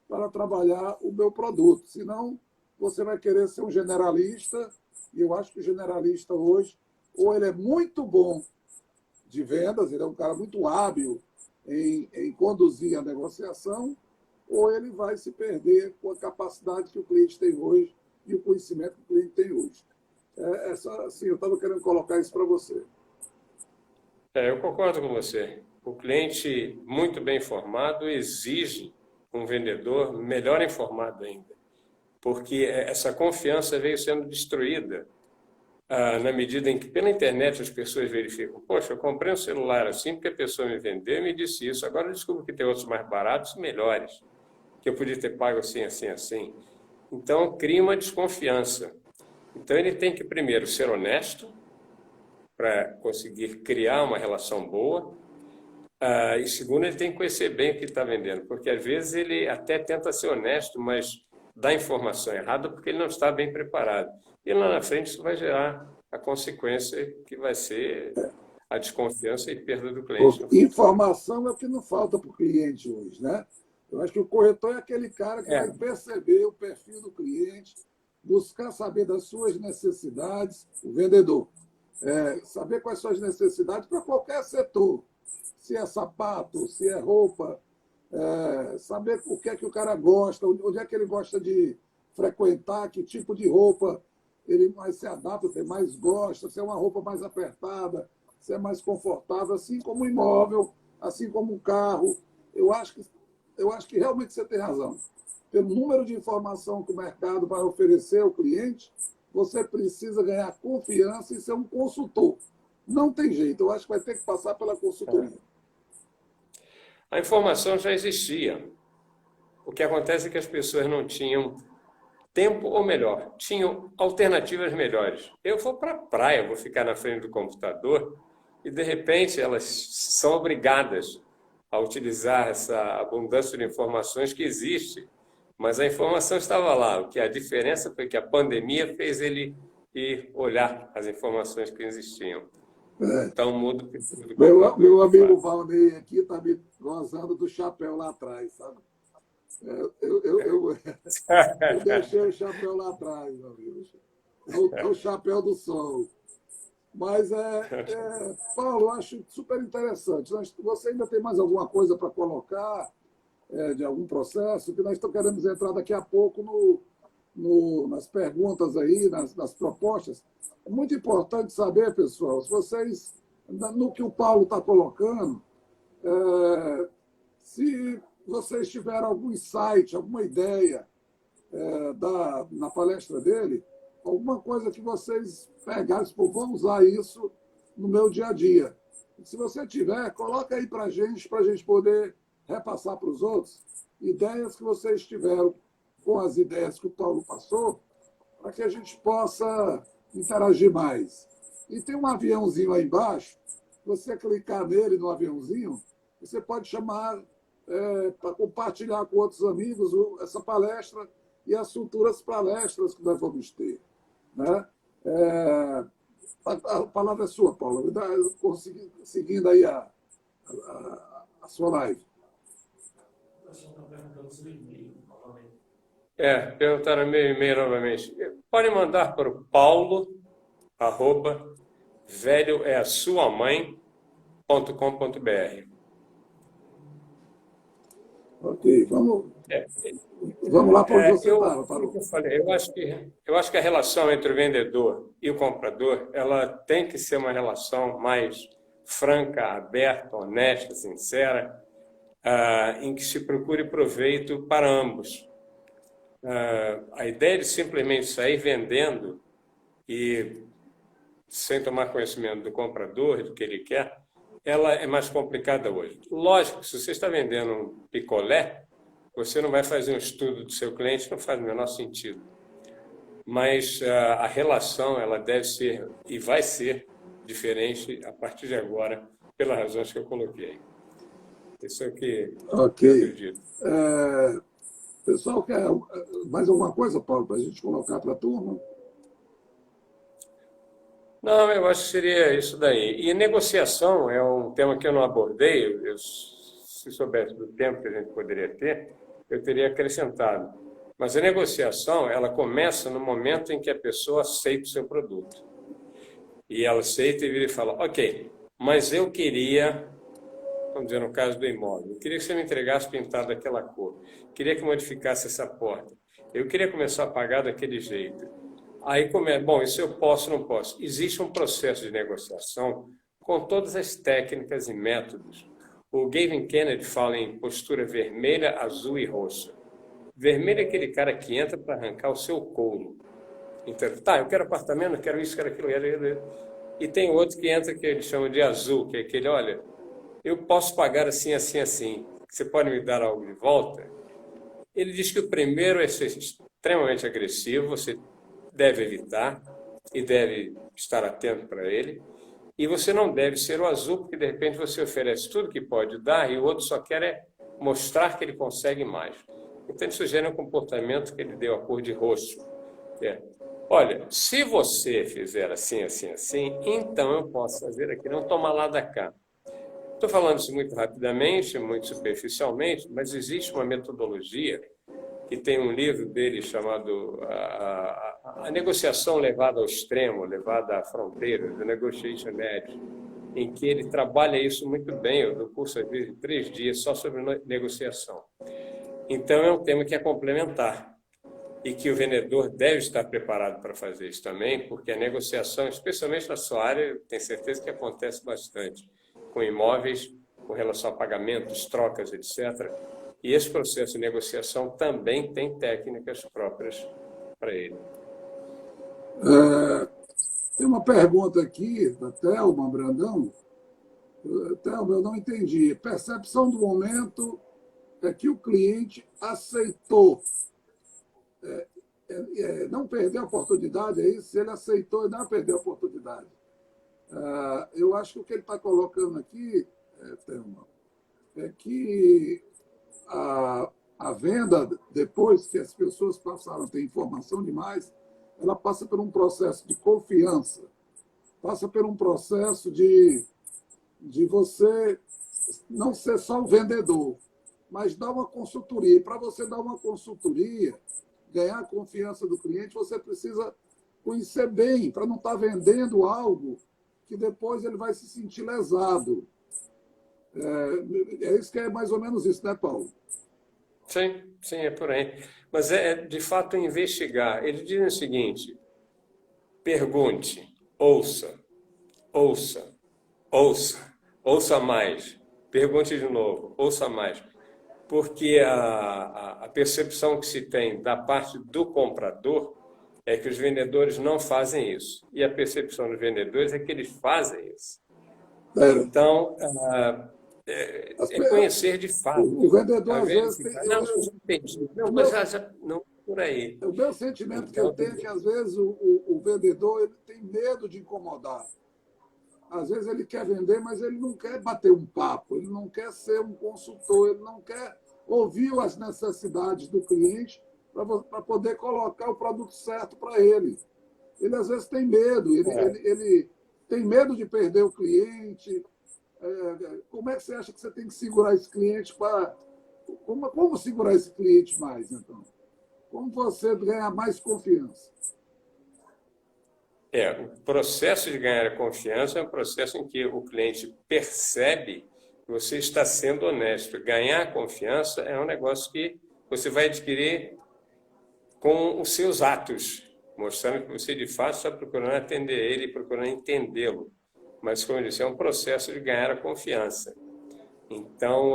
para trabalhar o meu produto. Senão, você vai querer ser um generalista, e eu acho que o generalista hoje, ou ele é muito bom de vendas, ele é um cara muito hábil em conduzir a negociação, ou ele vai se perder com a capacidade que o cliente tem hoje e o conhecimento que o cliente tem hoje. Assim, eu estava querendo colocar isso para você. Eu concordo com você. O cliente muito bem informado exige um vendedor melhor informado ainda, porque essa confiança veio sendo destruída na medida em que pela internet as pessoas verificam, poxa, eu comprei um celular assim porque a pessoa me vendeu e me disse isso, agora eu descubro que tem outros mais baratos e melhores, que eu podia ter pago assim, assim, assim. Então, cria uma desconfiança. Então, ele tem que primeiro ser honesto para conseguir criar uma relação boa, e segundo, ele tem que conhecer bem o que está vendendo, porque às vezes ele até tenta ser honesto, mas dá informação errada porque ele não está bem preparado. E lá na frente isso vai gerar a consequência que vai ser a desconfiança e perda do cliente. Informação é o que não falta para o cliente hoje, né? Eu acho que o corretor é aquele cara que vai perceber o perfil do cliente, buscar saber das suas necessidades, o vendedor, saber quais são as necessidades para qualquer setor. Se é sapato, se é roupa, saber o que é que o cara gosta, onde é que ele gosta de frequentar, que tipo de roupa ele mais se adapta, mais gosta, se é uma roupa mais apertada, se é mais confortável, assim como um imóvel, assim como um carro. Eu acho que realmente você tem razão. Pelo número de informação que o mercado vai oferecer ao cliente, você precisa ganhar confiança e ser um consultor. Não tem jeito, eu acho que vai ter que passar pela consultoria. A informação já existia. O que acontece é que as pessoas não tinham tempo, ou melhor, tinham alternativas melhores. Eu vou para a praia, vou ficar na frente do computador e, de repente, elas são obrigadas a utilizar essa abundância de informações que existe. Mas a informação estava lá. O que a diferença foi que a pandemia fez ele ir olhar as informações que existiam. Então, muda o perfil do comprador. Meu amigo Valnei aqui está me gozando do chapéu lá atrás, sabe? Eu deixei o chapéu lá atrás, meu amigo. É o chapéu do sol. Mas, Paulo, eu acho super interessante. Você ainda tem mais alguma coisa para colocar de algum processo? Que nós queremos entrar daqui a pouco nas perguntas aí, nas propostas. É muito importante saber, pessoal, se vocês, no que o Paulo está colocando, se vocês tiverem algum insight, alguma ideia na palestra dele, alguma coisa que vocês pegaram, vão usar isso no meu dia a dia. Se você tiver, coloca aí para a gente poder repassar para os outros ideias que vocês tiveram com as ideias que o Paulo passou, para que a gente possa interagir mais. E tem um aviãozinho aí embaixo, você clicar nele no aviãozinho, você pode chamar para compartilhar com outros amigos essa palestra e as futuras palestras que nós vamos ter. Né? A palavra é sua, Paulo. Seguindo aí a sua live. Perguntaram meu e-mail novamente. Pode mandar para o paulo@velhoeasuamãe.com.br. Ok, vamos lá para onde você estava, Paulo. Eu acho que a relação entre o vendedor e o comprador, ela tem que ser uma relação mais franca, aberta, honesta, sincera, em que se procure proveito para ambos. A ideia de simplesmente sair vendendo e sem tomar conhecimento do comprador e do que ele quer, ela é mais complicada hoje. Lógico, se você está vendendo um picolé, você não vai fazer um estudo do seu cliente, não faz o menor sentido. Mas a relação, ela deve ser e vai ser diferente a partir de agora, pelas razões que eu coloquei. Isso é o que eu acredito. Pessoal, quer mais alguma coisa, Paulo, para a gente colocar para a turma? Não, eu acho que seria isso daí. E negociação é um tema que eu não abordei. Se soubesse do tempo que a gente poderia ter, eu teria acrescentado. Mas a negociação, ela começa no momento em que a pessoa aceita o seu produto. E ela aceita e vira e fala, ok, mas eu queria, vamos dizer, no caso do imóvel, eu queria que você me entregasse pintado daquela cor, queria que modificasse essa porta, eu queria começar a pagar daquele jeito. Aí começa, bom, isso eu posso, não posso. Existe um processo de negociação com todas as técnicas e métodos. O Gavin Kennedy fala em postura vermelha, azul e roxa. Vermelho é aquele cara que entra para arrancar o seu couro. Então, tá, eu quero apartamento, eu quero isso, quero aquilo, E tem outro que entra que ele chama de azul, que é aquele, olha, eu posso pagar assim, assim, assim. Você pode me dar algo de volta? Ele diz que o primeiro é ser extremamente agressivo, você deve evitar e deve estar atento para ele. E você não deve ser o azul, porque de repente você oferece tudo que pode dar e o outro só quer mostrar que ele consegue mais. Então ele sugere um comportamento que ele deu a cor de roxo. Olha, se você fizer assim, assim, assim, então eu posso fazer aqui, não toma lá da cá. Estou falando isso muito rapidamente, muito superficialmente, mas existe uma metodologia que tem um livro dele chamado A Negociação Levada ao Extremo, Levada à Fronteira, The Negotiation Edge, em que ele trabalha isso muito bem. Eu dou curso, às vezes, de 3 dias só sobre negociação. Então, é um tema que é complementar e que o vendedor deve estar preparado para fazer isso também, porque a negociação, especialmente na sua área, eu tenho certeza que acontece bastante, com imóveis, com relação a pagamentos, trocas, etc., e esse processo de negociação também tem técnicas próprias para ele. Tem uma pergunta aqui da Thelma Brandão. Thelma, eu não entendi. Percepção do momento é que o cliente aceitou. Não perder a oportunidade, é isso? Se ele aceitou e não perdeu a oportunidade. Eu acho que o que ele está colocando aqui, Thelma, é que a venda, depois que as pessoas passaram a ter informação demais, ela passa por um processo de confiança, passa por um processo de você não ser só o vendedor, mas dar uma consultoria. E para você dar uma consultoria, ganhar a confiança do cliente, você precisa conhecer bem, para não estar vendendo algo que depois ele vai se sentir lesado. É isso que é mais ou menos isso, né, Paulo? Sim, é por aí. Mas de fato investigar. Ele diz o seguinte: pergunte, ouça mais, pergunte de novo, ouça mais. Porque a percepção que se tem da parte do comprador é que os vendedores não fazem isso. E a percepção dos vendedores é que eles fazem isso. Então, conhecer de fato. O vendedor, às vezes... Não por aí. O meu sentimento que eu tenho é que, às vezes, o vendedor ele tem medo de incomodar. às vezes ele quer vender, mas ele não quer bater um papo, ele não quer ser um consultor, ele não quer ouvir as necessidades do cliente para poder colocar o produto certo para ele. Ele, às vezes, tem medo, ele tem medo de perder o cliente. Como é que você acha que você tem que segurar esse cliente para... Como segurar esse cliente mais, então? Como você ganhar mais confiança? O processo de ganhar a confiança é um processo em que o cliente percebe que você está sendo honesto. Ganhar a confiança é um negócio que você vai adquirir com os seus atos, mostrando que você, de fato, está procurando atender ele e procurando entendê-lo. Mas, como eu disse, é um processo de ganhar a confiança. Então,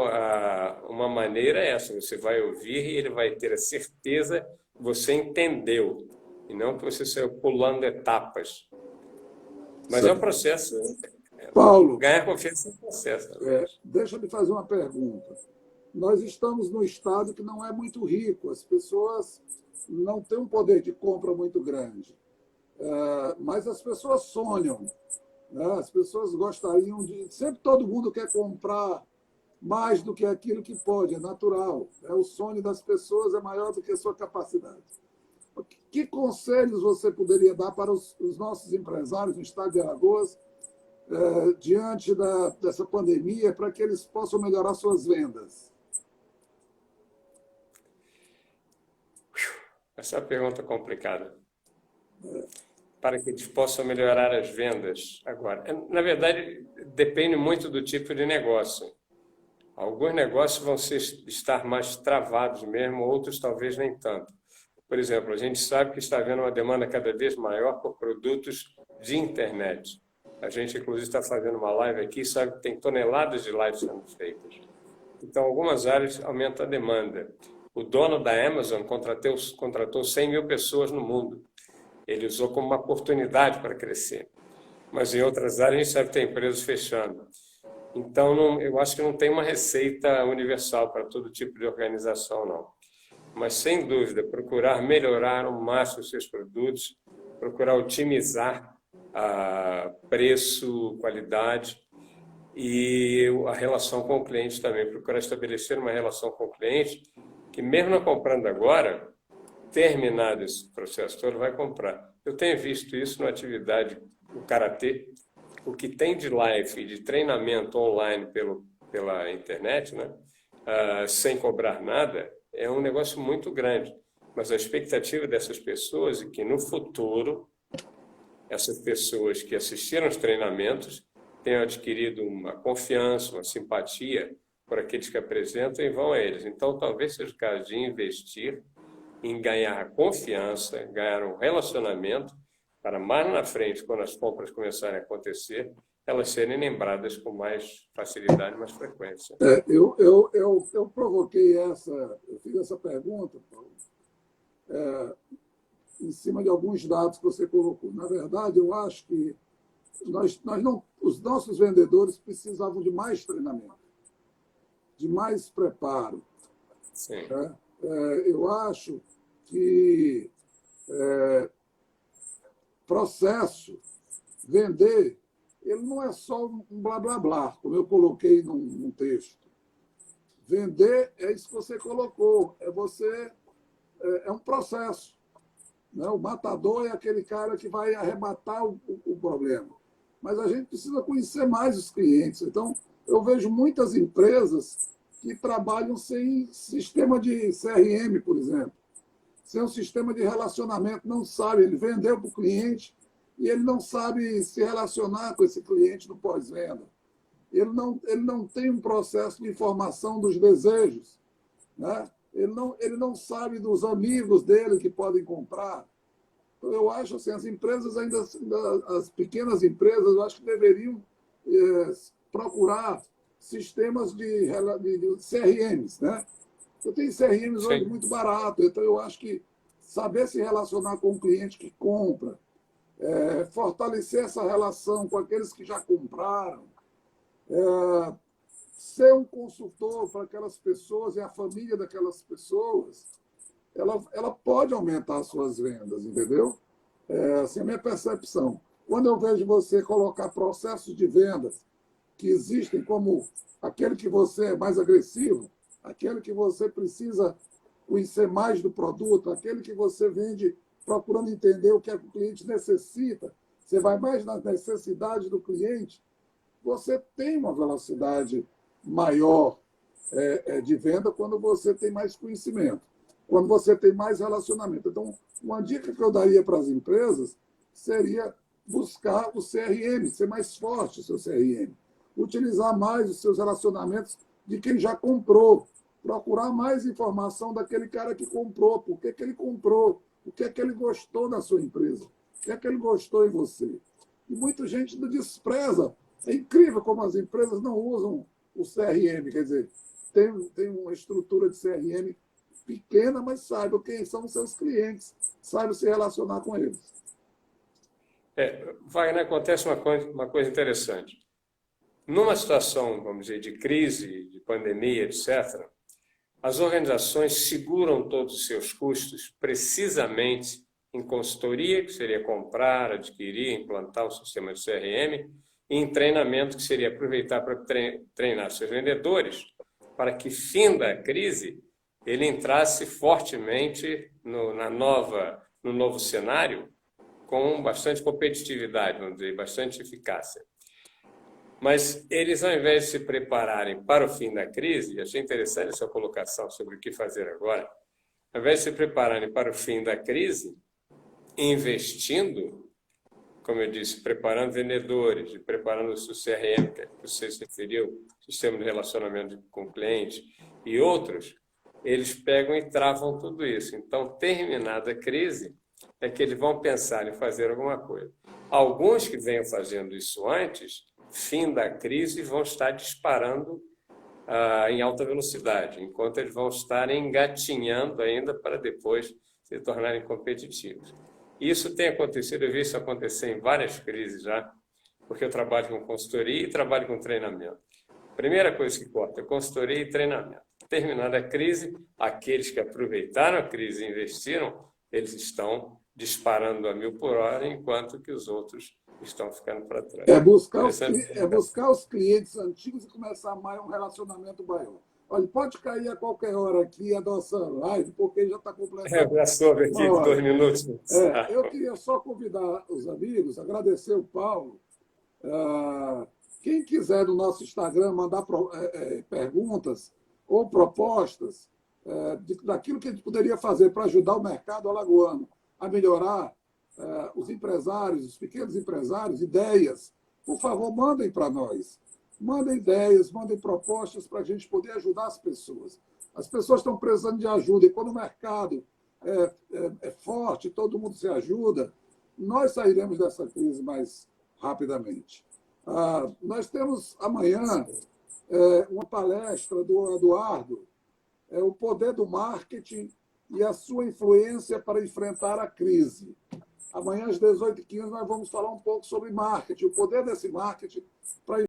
uma maneira é essa, você vai ouvir e ele vai ter a certeza que você entendeu, e não que você saiu pulando etapas. Mas é um processo. Paulo, Ganhar confiança é um processo. Deixa eu lhe fazer uma pergunta. Nós estamos num estado que não é muito rico, as pessoas não têm um poder de compra muito grande, mas as pessoas sonham, né? As pessoas gostariam de... Sempre todo mundo quer comprar mais do que aquilo que pode, é natural. O sonho das pessoas é maior do que a sua capacidade. Que conselhos você poderia dar para os nossos empresários no estado de Alagoas diante dessa pandemia para que eles possam melhorar suas vendas? Essa é uma pergunta complicada. Para que eles possam melhorar as vendas agora. Na verdade, depende muito do tipo de negócio. Alguns negócios vão estar mais travados mesmo, outros talvez nem tanto. Por exemplo, a gente sabe que está havendo uma demanda cada vez maior por produtos de internet. A gente, inclusive, está fazendo uma live aqui e sabe que tem toneladas de lives sendo feitas. Então, algumas áreas aumentam a demanda. O dono da Amazon contratou 100 mil pessoas no mundo. Ele usou como uma oportunidade para crescer. Mas em outras áreas a gente sabe que tem empresas fechando. Então, eu acho que não tem uma receita universal para todo tipo de organização, não. Mas, sem dúvida, procurar melhorar ao máximo os seus produtos, procurar otimizar preço, qualidade e a relação com o cliente também. Procurar estabelecer uma relação com o cliente que, mesmo não comprando agora, terminado esse processo todo, vai comprar. Eu tenho visto isso na atividade do Karatê. O que tem de live e de treinamento online pela internet, né, sem cobrar nada, é um negócio muito grande. Mas a expectativa dessas pessoas é que, no futuro, essas pessoas que assistiram aos treinamentos tenham adquirido uma confiança, uma simpatia por aqueles que apresentam e vão a eles. Então, talvez seja o caso de investir em ganhar confiança, ganhar um relacionamento, para mais na frente, quando as compras começarem a acontecer, elas serem lembradas com mais facilidade, mais frequência. Eu provoquei eu fiz essa pergunta, Paulo, em cima de alguns dados que você colocou. Na verdade, eu acho que os nossos vendedores precisavam de mais treinamento, de mais preparo. Sim. Eu acho que processo, vender, ele não é só um blá, blá, blá, como eu coloquei num texto. Vender é isso que você colocou, é um processo. Né? O matador é aquele cara que vai arrematar o problema. Mas a gente precisa conhecer mais os clientes. Então, eu vejo muitas empresas que trabalham sem sistema de CRM, por exemplo. Sem um sistema de relacionamento, não sabe. Ele vendeu para o cliente e ele não sabe se relacionar com esse cliente no pós-venda. Ele não tem um processo de informação dos desejos. Né? Ele não sabe dos amigos dele que podem comprar. Então, eu acho assim, as empresas, as pequenas empresas, eu acho que deveriam procurar sistemas de CRMs. Né? Eu tenho CRMs hoje muito barato, então eu acho que saber se relacionar com o cliente que compra, fortalecer essa relação com aqueles que já compraram, ser um consultor para aquelas pessoas e a família daquelas pessoas, ela pode aumentar as suas vendas, entendeu? Assim, a minha percepção. Quando eu vejo você colocar processos de vendas que existem como aquele que você é mais agressivo, aquele que você precisa conhecer mais do produto, aquele que você vende procurando entender o que o cliente necessita, você vai mais nas necessidades do cliente, você tem uma velocidade maior de venda quando você tem mais conhecimento, quando você tem mais relacionamento. Então, uma dica que eu daria para as empresas seria buscar o CRM, ser mais forte o seu CRM, utilizar mais os seus relacionamentos de quem já comprou, procurar mais informação daquele cara que comprou, por que ele comprou, o que é que ele gostou da sua empresa, o que é que ele gostou em você. E muita gente despreza. É incrível como as empresas não usam o CRM, quer dizer, tem uma estrutura de CRM pequena, mas saiba quem são os seus clientes, saiba se relacionar com eles. Wagner, acontece uma coisa interessante. Numa situação, vamos dizer, de crise, de pandemia, etc., as organizações seguram todos os seus custos precisamente em consultoria, que seria comprar, adquirir, implantar o sistema de CRM, e em treinamento, que seria aproveitar para treinar seus vendedores, para que, finda a crise, ele entrasse fortemente no novo cenário com bastante competitividade, vamos dizer, bastante eficácia. Mas eles, ao invés de se prepararem para o fim da crise, achei interessante essa colocação sobre o que fazer agora, ao invés de se prepararem para o fim da crise, investindo, como eu disse, preparando vendedores, preparando o seu CRM, que você se referiu, sistema de relacionamento com o cliente e outros, eles pegam e travam tudo isso. Então, terminada a crise, é que eles vão pensar em fazer alguma coisa. Alguns que venham fazendo isso antes, fim da crise, vão estar disparando em alta velocidade, enquanto eles vão estar engatinhando ainda para depois se tornarem competitivos. Isso tem acontecido, eu vi isso acontecer em várias crises já, porque eu trabalho com consultoria e trabalho com treinamento. Primeira coisa que corta é consultoria e treinamento. Terminada a crise, aqueles que aproveitaram a crise e investiram, eles estão disparando a 1000 por hora, enquanto que os outros estão ficando para trás. É buscar os clientes antigos e começar mais um relacionamento maior. Olha, pode cair a qualquer hora aqui a nossa live, porque já está completando. Já soube aqui, 2 minutos. Eu queria só convidar os amigos, agradecer o Paulo. Quem quiser no nosso Instagram mandar perguntas ou propostas daquilo que a gente poderia fazer para ajudar o mercado alagoano a melhorar, os empresários, os pequenos empresários, ideias, por favor, mandem para nós. Mandem ideias, mandem propostas para a gente poder ajudar as pessoas. As pessoas estão precisando de ajuda, e quando o mercado é forte, todo mundo se ajuda, nós sairemos dessa crise mais rapidamente. Nós temos amanhã uma palestra do Eduardo, o poder do marketing e a sua influência para enfrentar a crise. Amanhã, às 18h15, nós vamos falar um pouco sobre marketing, o poder desse marketing para